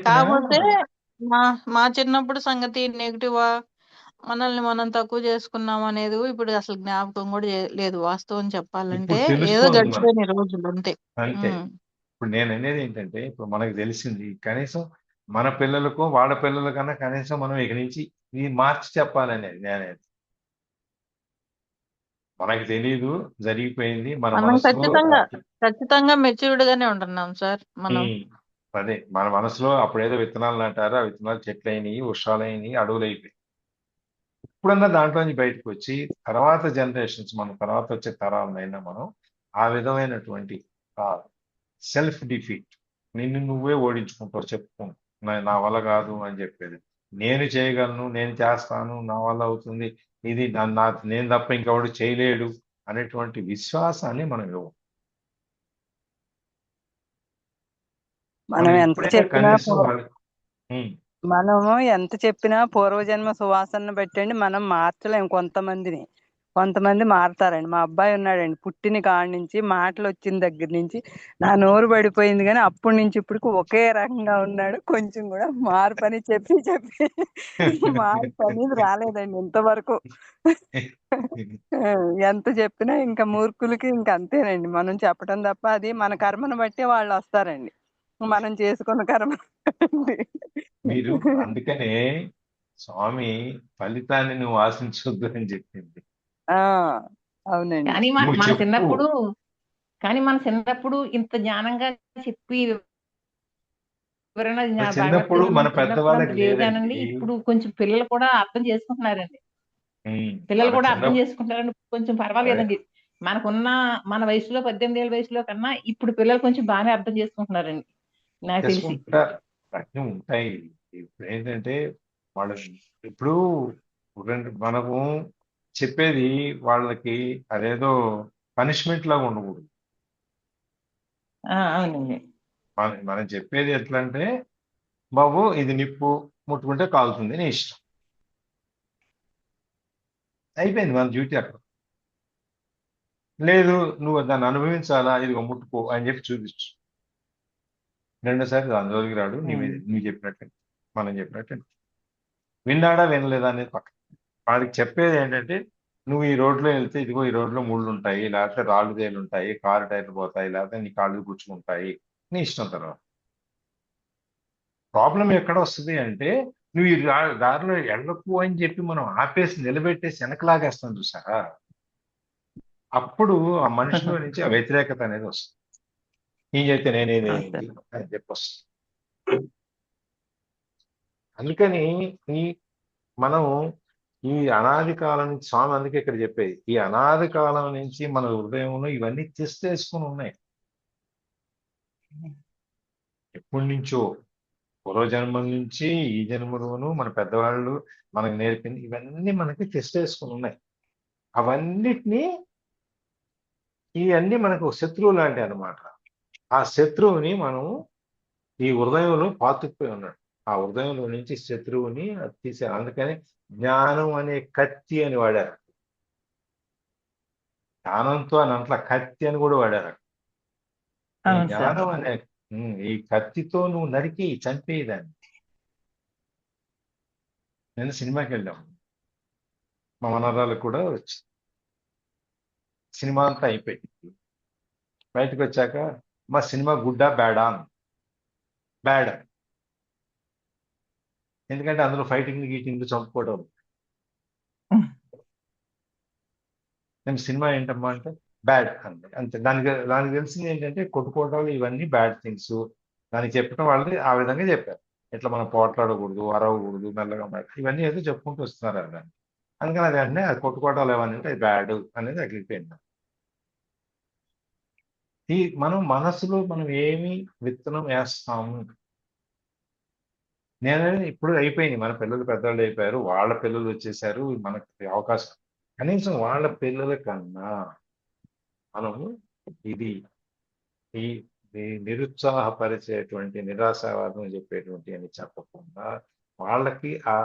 కాకపోతే మా చిన్నప్పుడు సంగతి నెగిటివా మనల్ని మనం తక్కువ చేసుకున్నాం అనేది ఇప్పుడు అసలు జ్ఞాపకం కూడా లేదు వాస్తవం చెప్పాలంటే. ఏదో గడిచిపోయిన రోజులు అంతే. ఇప్పుడు నేను అనేది ఏంటంటే ఇప్పుడు మనకు తెలిసింది కనీసం మన పిల్లలకు వాళ్ళ పిల్లలకన్నా కనీసం మనం ఇక నుంచి ఇది మార్చి చెప్పాలనేది నేనేది. మనకి తెలీదు, జరిగిపోయింది. మనం ఖచ్చితంగా మెచ్యూర్డ్ గానే ఉంటున్నాం సార్. మనం అదే మన మనసులో అప్పుడేదో విత్తనాలు నాటారు, ఆ విత్తనాలు చెట్లు అయినాయి, వృక్షాలు అయినాయి, అడవులు అయిపోయి ఇప్పుడన్నా దాంట్లోంచి బయటకు వచ్చి తర్వాత జనరేషన్స్ మన తర్వాత వచ్చే తరాలనైనా మనం ఆ విధమైనటువంటి సెల్ఫ్ డిఫీట్, నిన్ను నువ్వే ఓడించుకుంటావు, చెప్పుకుంటూ నా వల్ల కాదు అని చెప్పేది. నేను చేయగలను, నేను చేస్తాను, నా వల్ల అవుతుంది, ఇది నేను తప్ప ఇంకెవడు చేయలేడు అనేటువంటి విశ్వాసాన్ని మనం ఇవ్వం. మనము ఎంత చెప్పినా పూర్వజన్మ సువాసనను బట్టండి మనం మార్చలేం కొంతమందిని. కొంతమంది మారతారండి. మా అబ్బాయి ఉన్నాడండి, పుట్టిన కాడ నుంచి మాటలు వచ్చిన దగ్గర నుంచి నా నోరు పడిపోయింది, కానీ అప్పటి నుంచి ఇప్పటికి ఒకే రకంగా ఉన్నాడు. కొంచెం కూడా మార్పు అని చెప్పి చెప్పి మార్పు అనేది రాలేదండి ఇంతవరకు. ఎంత చెప్పినా ఇంకా మూర్ఖులకి ఇంకా అంతేనండి, మనం చెప్పడం తప్ప. అది మన కర్మను బట్టి వాళ్ళు వస్తారండి, మనం చేసుకున్న కర్మ బట్టి. మీరు అందుకనే స్వామి ఫలితాన్ని నువ్వు ఆశించొద్దు అని చెప్పింది. ఆ అవునండి. కానీ నువ్వు మన చెప్పు. చిన్నప్పుడు మన చిన్నప్పుడు ఇంత జ్ఞానంగా చెప్పి వివరణ చిన్నప్పుడు భగవద్గీత మన చిన్నప్పుడు అంత పెద్దవాళ్ళకి లేదు లేదండి. కానండి. ఇప్పుడు కొంచెం పిల్లలు కూడా అర్థం చేసుకుంటున్నారండి. మన కూడా చిన్న అర్థం చేసుకుంటారండి, కొంచెం అదే పర్వాలేదండి. మన వయసులో 18 ఏళ్ళ వయసులో కన్నా ఇప్పుడు పిల్లలు కొంచెం బాగానే అర్థం చేసుకుంటున్నారండి నాకు తెలిసి. చేసుకుంటారు, అన్నీ ఉంటాయి. ఇప్పుడు ఏంటంటే వాళ్ళు ఇప్పుడు మనము చెప్పేది వాళ్ళకి అదేదో పనిష్మెంట్ లాగా ఉండకూడదు. అవునండి. మనం చెప్పేది ఎట్లా అంటే, బాబు ఇది నిప్పు, ముట్టుకుంటే కాలుతుంది, నీ ఇష్టం, అయిపోయింది మన డ్యూటీ అక్కడ. లేదు నువ్వు దాన్ని అనుభవించాలా, ఇది ముట్టుకో అని చెప్పి చూపించు. రెండోసారి దాని జోలికి రాడు. నువ్వు చెప్పినట్టు, మనం చెప్పినట్టు విన్నాడా వినలేదా అనేది పక్కన. వాడికి చెప్పేది ఏంటంటే, నువ్వు ఈ రోడ్లో వెళ్తే ఇదిగో ఈ రోడ్లో ముళ్ళు ఉంటాయి, లేకపోతే రాళ్ళు తేలు ఉంటాయి, కారు టైర్లు పోతాయి, లేకపోతే నీ కాళ్ళు గుచ్చుకుంటాయి, నీ ఇష్టం. తర్వాత ప్రాబ్లం ఎక్కడ వస్తుంది అంటే, నువ్వు ఈ దారిలో వెళ్ళకు అని చెప్పి మనం ఆపేసి నిలబెట్టేసి వెనకలాగేస్తాం చూసారా, అప్పుడు ఆ మనిషిలో నుంచి ఆ వ్యతిరేకత అనేది వస్తుంది. ఏం చెప్తే నేనేది అని చెప్పి వస్తుంది. అందుకని మనం ఈ అనాది కాలం నుంచి, స్వామి అందుకే ఇక్కడ చెప్పేది, ఈ అనాది కాలం నుంచి మన హృదయంలో ఇవన్నీ తెస్తేసుకుని ఉన్నాయి. ఎప్పటి నుంచో పూర్వజన్మల నుంచి ఈ జన్మలోనూ మన పెద్దవాళ్ళు మనకు నేర్పింది ఇవన్నీ మనకి తెస్తేసుకుని ఉన్నాయి. ఇవన్నీ మనకు శత్రువు లాంటివి అన్నమాట. ఆ శత్రువుని మనం ఈ హృదయంలో పాతుకుపోయి ఉన్నాడు. ఆ హృదయంలో నుంచి శత్రువుని తీసారు. అందుకని జ్ఞానం అనే కత్తి అని వాడారు. జ్ఞానంతో అని అట్లా కత్తి అని కూడా వాడారు. ఈ జ్ఞానం అనే ఈ కత్తితో నువ్వు నరికి చంపేదాన్ని. నేను సినిమాకి వెళ్ళాము, మా మనరాలకు కూడా వచ్చి సినిమా అంతా అయిపోయింది. బయటకు వచ్చాక మా సినిమా గుడ్డా బ్యాడా బ్యాడ్, ఎందుకంటే అందులో ఫైటింగ్ గీటింగ్ చంపుకోవడం. నేను సినిమా ఏంటమ్మా అంటే బ్యాడ్ అంతే. అంతే. దానికి తెలిసింది ఏంటంటే కొట్టుకోవడాలు ఇవన్నీ బ్యాడ్ థింగ్స్. దానికి చెప్పడం వాళ్ళది ఆ విధంగా చెప్పారు. ఇట్లా మనం పోట్లాడకూడదు, అరవకూడదు, మెల్లగా ఇవన్నీ ఏదో చెప్పుకుంటూ వస్తున్నారు అది. అందుకని అది వెంటనే అది కొట్టుకోవడాలు ఏమని అంటే అది బ్యాడ్ అనేది తగిలిపోయింది. మనం మనసులో మనం ఏమి విత్తనం వేస్తాము. ఇప్పుడు అయిపోయింది, మన పిల్లలు పెద్దవాళ్ళు అయిపోయారు, వాళ్ళ పిల్లలు వచ్చేసారు, మనకి అవకాశం. కనీసం వాళ్ళ పిల్లల కన్నా మనము ఈ నిరుత్సాహపరిచేటువంటి, నిరాశావాదం చెప్పేటువంటి అని చెప్పకుండా వాళ్ళకి ఆ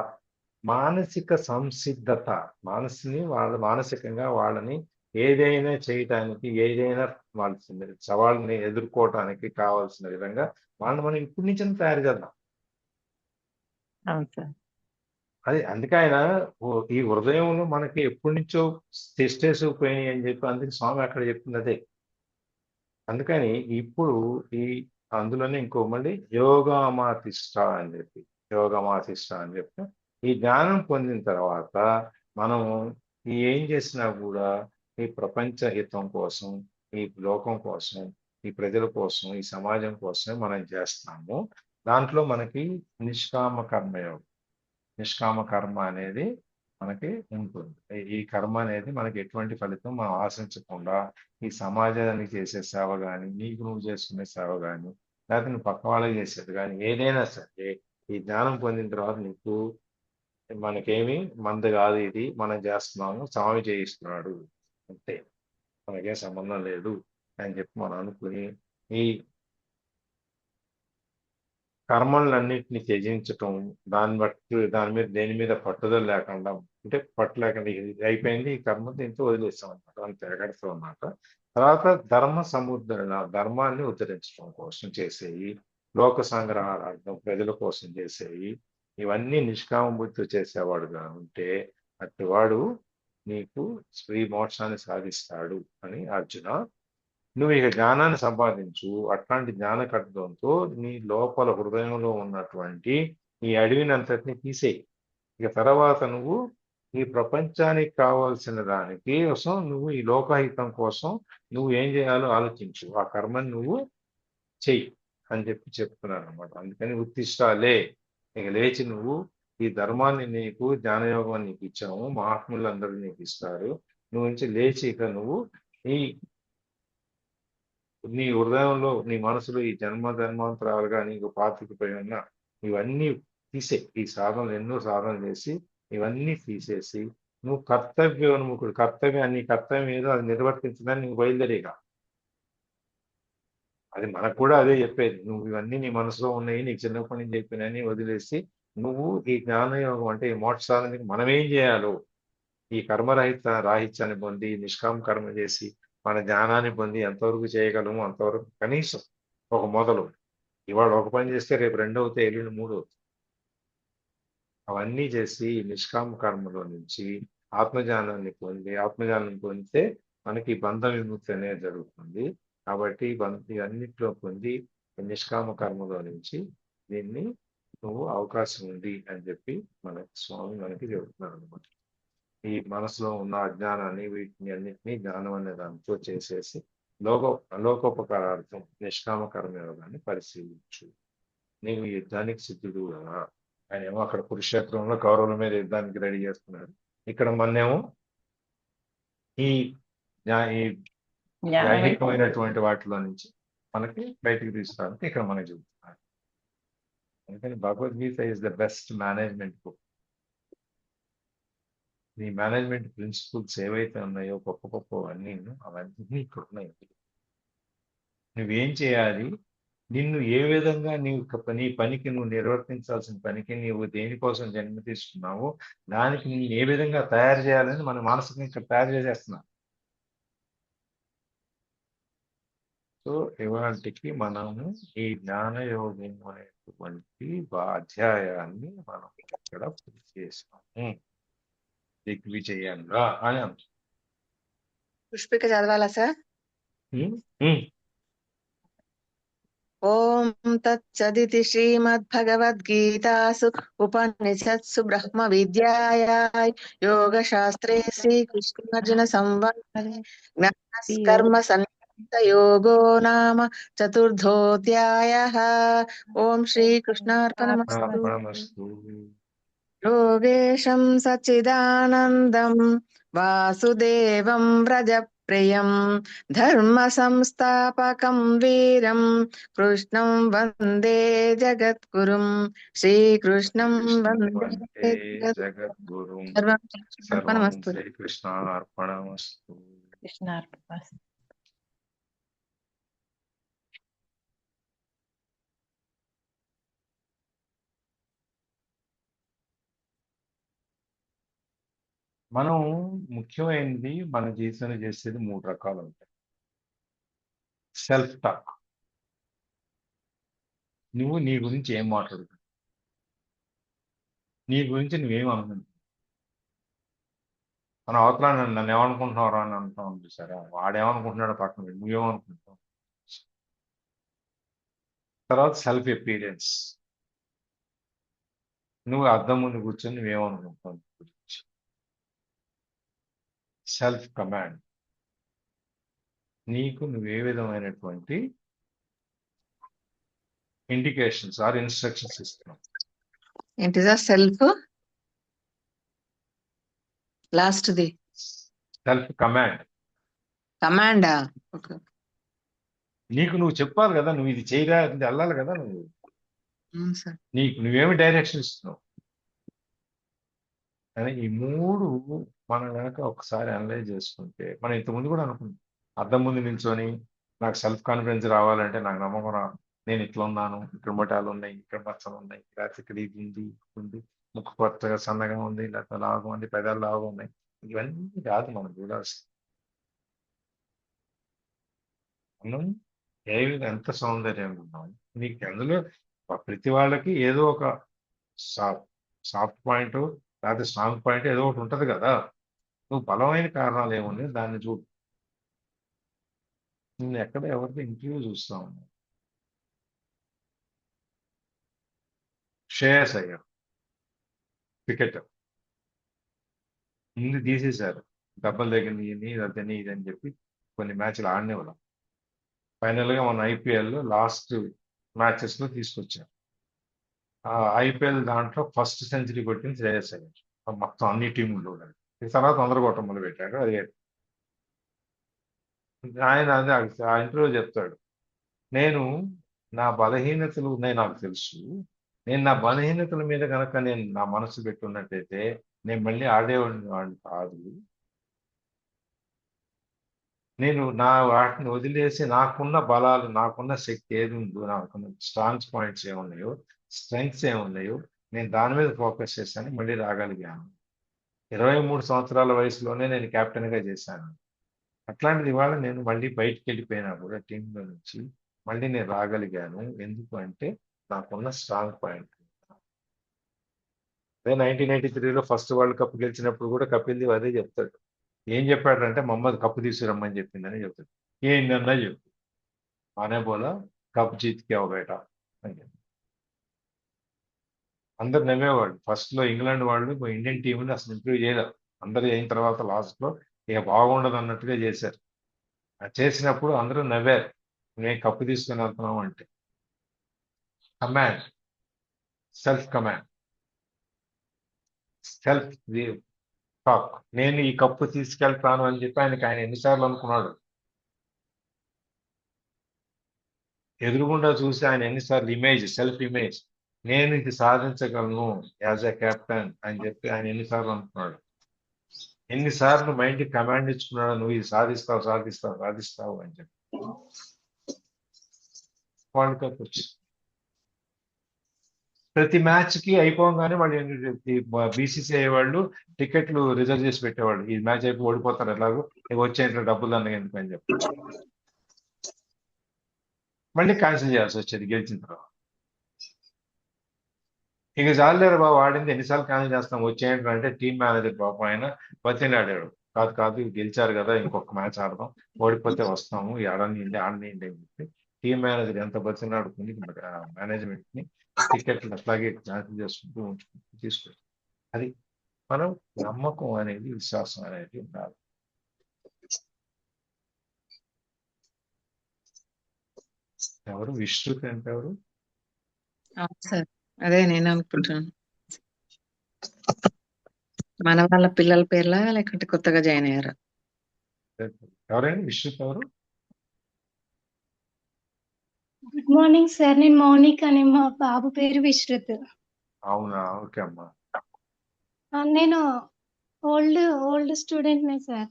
మానసిక సంసిద్ధత, మానసికంగా వాళ్ళని ఏదైనా చేయటానికి, ఏదైనా వాళ్ళ సవాళ్ళని ఎదుర్కోవటానికి కావాల్సిన విధంగా వాళ్ళని మనం ఇప్పటి నుంచి తయారు చేద్దాం. అది అందుకే ఆయన ఈ హృదయంలో మనకి ఎప్పటి నుంచో తెస్టేసుకుపోయినాయి అని చెప్పి అందుకే స్వామి అక్కడ చెప్తుంది అదే. అందుకని ఇప్పుడు అందులోనే ఇంకో మళ్ళీ యోగమాతిష్ట అని చెప్పి ఈ జ్ఞానం పొందిన తర్వాత మనం ఏం చేసినా కూడా ఈ ప్రపంచ హితం కోసం, ఈ లోకం కోసం, ఈ ప్రజల కోసం, ఈ సమాజం కోసమే మనం చేస్తాము. దాంట్లో మనకి నిష్కామ కర్మ అనేది మనకి ఉంటుంది. ఈ కర్మ అనేది మనకి ఎటువంటి ఫలితం మనం ఆశించకుండా ఈ సమాజానికి చేసే సేవ కానీ, నీకు నువ్వు చేసుకునే సేవ కానీ, లేకపోతే నువ్వు పక్క వాళ్ళకి చేసేది కానీ, ఏదైనా సరే ఈ జ్ఞానం పొందిన తర్వాత నీకు మనకేమి మంది కాదు, ఇది మనం చేస్తున్నాము, స్వామి చేయిస్తున్నాడు అంతే, మనకేం సంబంధం లేదు అని చెప్పి మనం అనుకుని ఈ కర్మలన్నింటినీ త్యజించటం, దాని మీద దేని మీద పట్టుదల లేకుండా అంటే పట్టలేకుండా ఇది అయిపోయింది ఈ కర్మ దీంతో వదిలేస్తాం అనమాట, అంత ఎగడతాం అన్నమాట. తర్వాత ధర్మ సముద్రణ, ధర్మాన్ని ఉద్ధరించడం కోసం చేసేవి, లోక సంగ్రహార్థం ప్రజల కోసం చేసేవి, ఇవన్నీ నిష్కామ బుద్ధితో చేసేవాడుగా ఉంటే అటువాడు నీకు శ్రీ మోక్షాన్ని సాధిస్తాడు అని అర్జున. నువ్వు ఇక జ్ఞానాన్ని సంపాదించు. అట్లాంటి జ్ఞాన ఖడ్గంతో నీ లోపల హృదయంలో ఉన్నటువంటి ఈ అడవిని అంతటిని తీసేయి. ఇక తర్వాత నువ్వు ఈ ప్రపంచానికి కావాల్సిన దానికి కోసం నువ్వు ఈ లోకహితం కోసం నువ్వు ఏం చేయాలో ఆలోచించు, ఆ కర్మని నువ్వు చెయ్యి అని చెప్తున్నాను అనమాట. అందుకని ఉత్తిష్టాలే, ఇక లేచి నువ్వు ఈ ధర్మాన్ని నీకు జ్ఞానయోగం నీకు ఇచ్చాము, మహాత్ములందరూ నీకు ఇస్తారు. నువ్వు నుంచి లేచి ఇక నువ్వు నీ హృదయంలో నీ మనసులో ఈ జన్మాంతరాలుగా నీకు పాతికిపోయి ఉన్న ఇవన్నీ తీసే, ఈ సాధనలు ఎన్నో సాధనలు చేసి ఇవన్నీ తీసేసి నువ్వు కర్తవ్యోన్ముఖుడు, నీ కర్తవ్యం ఏదో అది నిర్వర్తించడానికి నువ్వు బయలుదేరేగా. అది మనకు కూడా అదే చెప్పేది, నువ్వు ఇవన్నీ నీ మనసులో ఉన్నాయి, నీకు చిన్నప్పటి నుంచి చెప్పినని వదిలేసి నువ్వు ఈ జ్ఞానయోగం అంటే ఈ మోక్ష సాధనకి మనం ఏం చేయాలో ఈ రాహిత్యాన్ని పొంది నిష్కామ కర్మ చేసి మన జ్ఞానాన్ని పొంది ఎంతవరకు చేయగలము అంతవరకు కనీసం ఒక మొదలు. ఇవాళ ఒక పని చేస్తే రేపు 2 అవుతాయి, ఎల్లుండి 3 అవుతాయి. అవన్నీ చేసి నిష్కామ కర్మలో నుంచి ఆత్మజ్ఞానాన్ని పొందితే మనకి బంధ విముక్తి అనేది జరుగుతుంది. కాబట్టి ఇవన్నిట్లో పొంది నిష్కామ కర్మలో నుంచి దీన్ని నువ్వు అవకాశం ఉంది అని చెప్పి స్వామి మనకి చెబుతున్నారు అనమాట. ఈ మనసులో ఉన్న అజ్ఞానాన్ని వీటిని అన్నింటినీ జ్ఞానం అనే దాంతో చేసేసి లోకోపకారార్థం నిష్కామ కర్మయోగాన్ని పరిశీలించు. నీవు యుద్ధానికి సిద్ధుడు కదా. ఆయన ఏమో అక్కడ కురుక్షేత్రంలో కౌరవుల మీద యుద్ధానికి రెడీ చేస్తున్నాడు, ఇక్కడ మన్నేమో ఈ దైహికమైనటువంటి వాటిలో నుంచి మనకి బయటికి తీసుకురావడానికి ఇక్కడ మనకి చూపుతున్నారు. అందుకని Bhagavad Gita is the best management book. నీ మేనేజ్మెంట్ ప్రిన్సిపల్స్ ఏవైతే ఉన్నాయో గొప్ప అవన్నీ ఇక్కడ ఉన్నాయి. నువ్వేం చేయాలి, నిన్ను ఏ విధంగా నీ పనికి నువ్వు నిర్వర్తించాల్సిన పనికి నీవు దేనికోసం జన్మ తీసుకున్నావో దానికి నేను ఏ విధంగా తయారు చేయాలని మన మానసికంగా ఇక్కడ తయారు చేసేస్తున్నాం. సో ఇవాళకి మనము ఈ జ్ఞానయోగం అనేటువంటి అధ్యాయాన్ని మనం ఇక్కడ పూర్తి చేసాము. దిగ్విజయంగా అని అంటారు. పుష్పిక చదవాలా సార్? ఓం తత్సదితి శ్రీమద్భగవద్గీతాసు ఉపనిషత్సు బ్రహ్మ విద్యాయాం యోగశాస్త్రే శ్రీకృష్ణార్జున సంవాదే జ్ఞానకర్మ సన్నిహితయోగో నామ చతుర్థోధ్యాయః. ఓం శ్రీకృష్ణార్పణమస్తు. యోగేశం సచ్చిదానందం వాసుదేవం వ్రజప్రియం ధర్మ సంస్థాపకం వీరం కృష్ణం వందే జగద్గురుం. శ్రీకృష్ణం వందే జగద్గురుం. అర్పణమస్తు. శ్రీకృష్ణార్పణమస్తు. కృష్ణార్పణమస్తు. మనం ముఖ్యమైనది మన జీవితంలో చేసేది 3 రకాలు ఉంటాయి. సెల్ఫ్ టాక్, నువ్వు నీ గురించి ఏం మాట్లాడుతున్నావు, నీ గురించి నువ్వేం అనుకుంటున్నావు. మన అవతల నన్ను ఏమనుకుంటున్నావు అని అంటాం చూసారా, వాడేమనుకుంటున్నాడో పక్కన నువ్వేమనుకుంటున్నావు. తర్వాత సెల్ఫ్ ఎపీరియన్స్, నువ్వు అద్దం ముందు కూర్చొని నువ్వేమనుకుంటావు గురించి. సెల్ఫ్ కమాండ్, నీకు నువ్వే విధమైనటువంటి ఇండికేషన్స్ ఆర్ ఇన్స్ట్రక్షన్స్ ఇస్తున్నావు. ఏంటి సార్ సెల్ఫ్ లాస్ట్ ది? సెల్ఫ్ కమాండ్, కమాండా? నీకు నువ్వు చెప్పాలి కదా, నువ్వు ఇది చేయరా, ఇది వెళ్ళాలి కదా. నువ్వు నువ్వేమి డైరెక్షన్ ఇస్తున్నావు అని ఈ 3 మనం కనుక ఒకసారి అనలైజ్ చేసుకుంటే, మనం ఇంతకుముందు కూడా అనుకుంటాం, అద్దం ముందు నిల్చొని నాకు సెల్ఫ్ కాన్ఫిడెన్స్ రావాలంటే నాకు నమ్మకం నేను ఇట్లా ఉన్నాను, ఇక్కడ మొటాలు ఉన్నాయి, ఇక్కడ మచ్చలు ఉన్నాయి, ఇక్కడ ఇది ఉంది. ముక్కు కొత్తగా సన్నగా ఉంది, లేకపోతే లావుగా ఉంది, పెదాలు లావుగా ఉన్నాయి. ఇవన్నీ కాదు మనం చూడాల్సింది. మనం ఏ విధంగా ఎంత సౌందర్యంగా ఉన్నాం. నీకు అందులో ప్రతి వాళ్ళకి ఏదో ఒక సాఫ్ట్ పాయింట్ లేకపోతే స్ట్రాంగ్ పాయింట్ ఏదో ఒకటి ఉంటది కదా. నువ్వు బలమైన కారణాలు ఏమున్నాయి దాన్ని చూడు. నేను ఎక్కడ ఎవరితో ఇంటర్వ్యూ చూస్తా ఉన్నా. శ్రేయస్ అయ్యర్ క్రికెటర్ ముందు తీసేశారు, దెబ్బలు తగిలింది ఇదని ఇదని చెప్పి కొన్ని మ్యాచ్లు ఆడనివ్వడం. ఫైనల్ గా మన ఐపీఎల్ లో లాస్ట్ మ్యాచెస్ లో తీసుకొచ్చారు. ఆ ఐపీఎల్ దాంట్లో ఫస్ట్ సెంచరీ కొట్టింది శ్రేయస్ అయ్యర్ మొత్తం అన్ని టీముల్లో. ఈ తర్వాత అందరూ కొట్టం మొదలు పెట్టారు. అది ఆయన అదే ఆ ఇంటర్వ్యూ చెప్తాడు, నేను నా బలహీనతలు ఉన్నాయి నాకు తెలుసు, నేను నా బలహీనతల మీద కనుక నేను నా మనసు పెట్టున్నట్టయితే నేను మళ్ళీ ఆడేవాడిని కాదు. నేను నా వాటిని వదిలేసి నాకున్న బలాలు, నాకున్న శక్తి ఏది ఉందో, నాకున్న స్ట్రాంగ్స్ పాయింట్స్ ఏమున్నాయో, స్ట్రెంగ్స్ ఏమున్నాయో, నేను దాని మీద ఫోకస్ చేశాను, మళ్ళీ రాగలిగాను. 23 సంవత్సరాల వయసులోనే నేను కెప్టెన్గా చేశాను. అట్లాంటిది ఇవాళ నేను మళ్ళీ బయటికి వెళ్ళిపోయినా కూడా టీంలో నుంచి మళ్ళీ నేను రాగలిగాను. ఎందుకు అంటే నాకున్న స్ట్రాంగ్ పాయింట్. అదే 1983లో ఫస్ట్ వరల్డ్ కప్ గెలిచినప్పుడు కూడా కపిల్ దేవ్ అదే చెప్తాడు. ఏం చెప్పాడంటే మహమ్మద్ కప్పు తీసుకురమ్మని చెప్పిందని చెప్తాడు. ఏంటన్నా చెప్పు, ఆనే బోలా కప్ జీత్కే బేట అని చెప్పి అందరు నవ్వేవాళ్ళు. ఫస్ట్ లో ఇంగ్లాండ్ వాళ్ళు ఇండియన్ టీంని అసలు ఇంప్రూవ్ చేయలేదు. అందరూ అయిన తర్వాత లాస్ట్ లో ఇక బాగుండదు అన్నట్టుగా చేశారు. చేసినప్పుడు అందరూ నవ్వారు, మేము కప్పు తీసుకుని వెళ్తున్నాం అంటే. Command, self command, self talk, నేను ఈ కప్పు తీసుకెళ్తాను అని చెప్పి ఆయన ఎన్నిసార్లు అనుకున్నాడు. ఎదురుగుండా చూసి ఆయన ఎన్నిసార్లు ఇమేజ్, సెల్ఫ్ ఇమేజ్, నేను ఇది సాధించగలను యాజ్ ఎ కెప్టెన్ అని చెప్పి ఆయన ఎన్నిసార్లు అనుకున్నాడు. ఎన్నిసార్లు మైండ్ కమాండ్ ఇచ్చుకున్నాడు, నువ్వు ఇది సాధిస్తావు సాధిస్తావు సాధిస్తావు అని చెప్పి. వరల్డ్ కప్ వచ్చి ప్రతి మ్యాచ్ కి అయిపోగానే వాళ్ళు బీసీసీఐ వాళ్ళు టికెట్లు రిజర్వ్ చేసి పెట్టేవాళ్ళు. ఈ మ్యాచ్ అయిపోయి ఓడిపోతారు ఎలాగో, ఇక వచ్చేంత డబ్బులు అన్న ఎందుకు అని చెప్పి మళ్ళీ క్యాన్సిల్ చేయాల్సి వచ్చేది గెలిచిన తర్వాత. ఇక చాలేరు బాబు, ఆడింది ఎన్నిసార్లు క్యాన్సిల్ చేస్తాం వచ్చేయండి అంటే టీం మేనేజర్ పాపం ఆయన బతిలాడాడు. కాదు కాదు గెలిచారు కదా ఇంకొక మ్యాచ్ ఆడదాం, ఓడిపోతే వస్తాము, ఆడనియండి ఆడనియండి అని చెప్పి టీం మేనేజర్ ఎంత బతిలాడుకుని మేనేజ్మెంట్ ని టికెట్లు అట్లాగే క్యాన్సిల్ చేసుకుంటూ ఉంచుకుంటూ తీసుకెళ్ళి. అది మనం నమ్మకం అనేది, విశ్వాసం అనేది ఉండాలి. ఎవరు విశ్రుతి అంటే ఎవరు? సార్ అదే నేను అనుకుంటున్నాను. మన వాళ్ళ పిల్లల పేర్లా లేకుంటే కొత్తగా జాయిన్ అయ్యారా? ఎవరైనా విశ్రుతి ఎవరు? గుడ్ మార్నింగ్ సార్, నేను మౌనిక్ అని, మా బాబు పేరు విశ్రుత్. అవునా, ఓకే అమ్మా. నేను ఓల్డ్ స్టూడెంట్ నే సార్.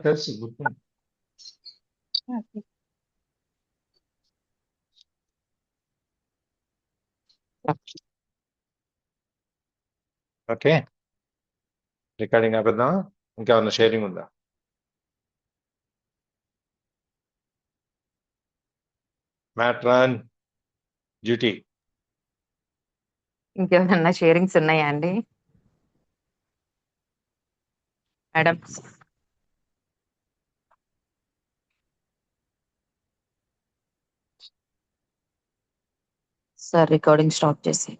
తెలుసు, గుర్తుంది. ఓకే, రికార్డింగ్ ఆపేద్దాం. ఇంకేమన్నా షేరింగ్ ఉందా? Matron duty. ఇంకేమైనా షేరింగ్స్ ఉన్నాయా అండి మేడం? సార్ రికార్డింగ్ స్టాప్ చేసి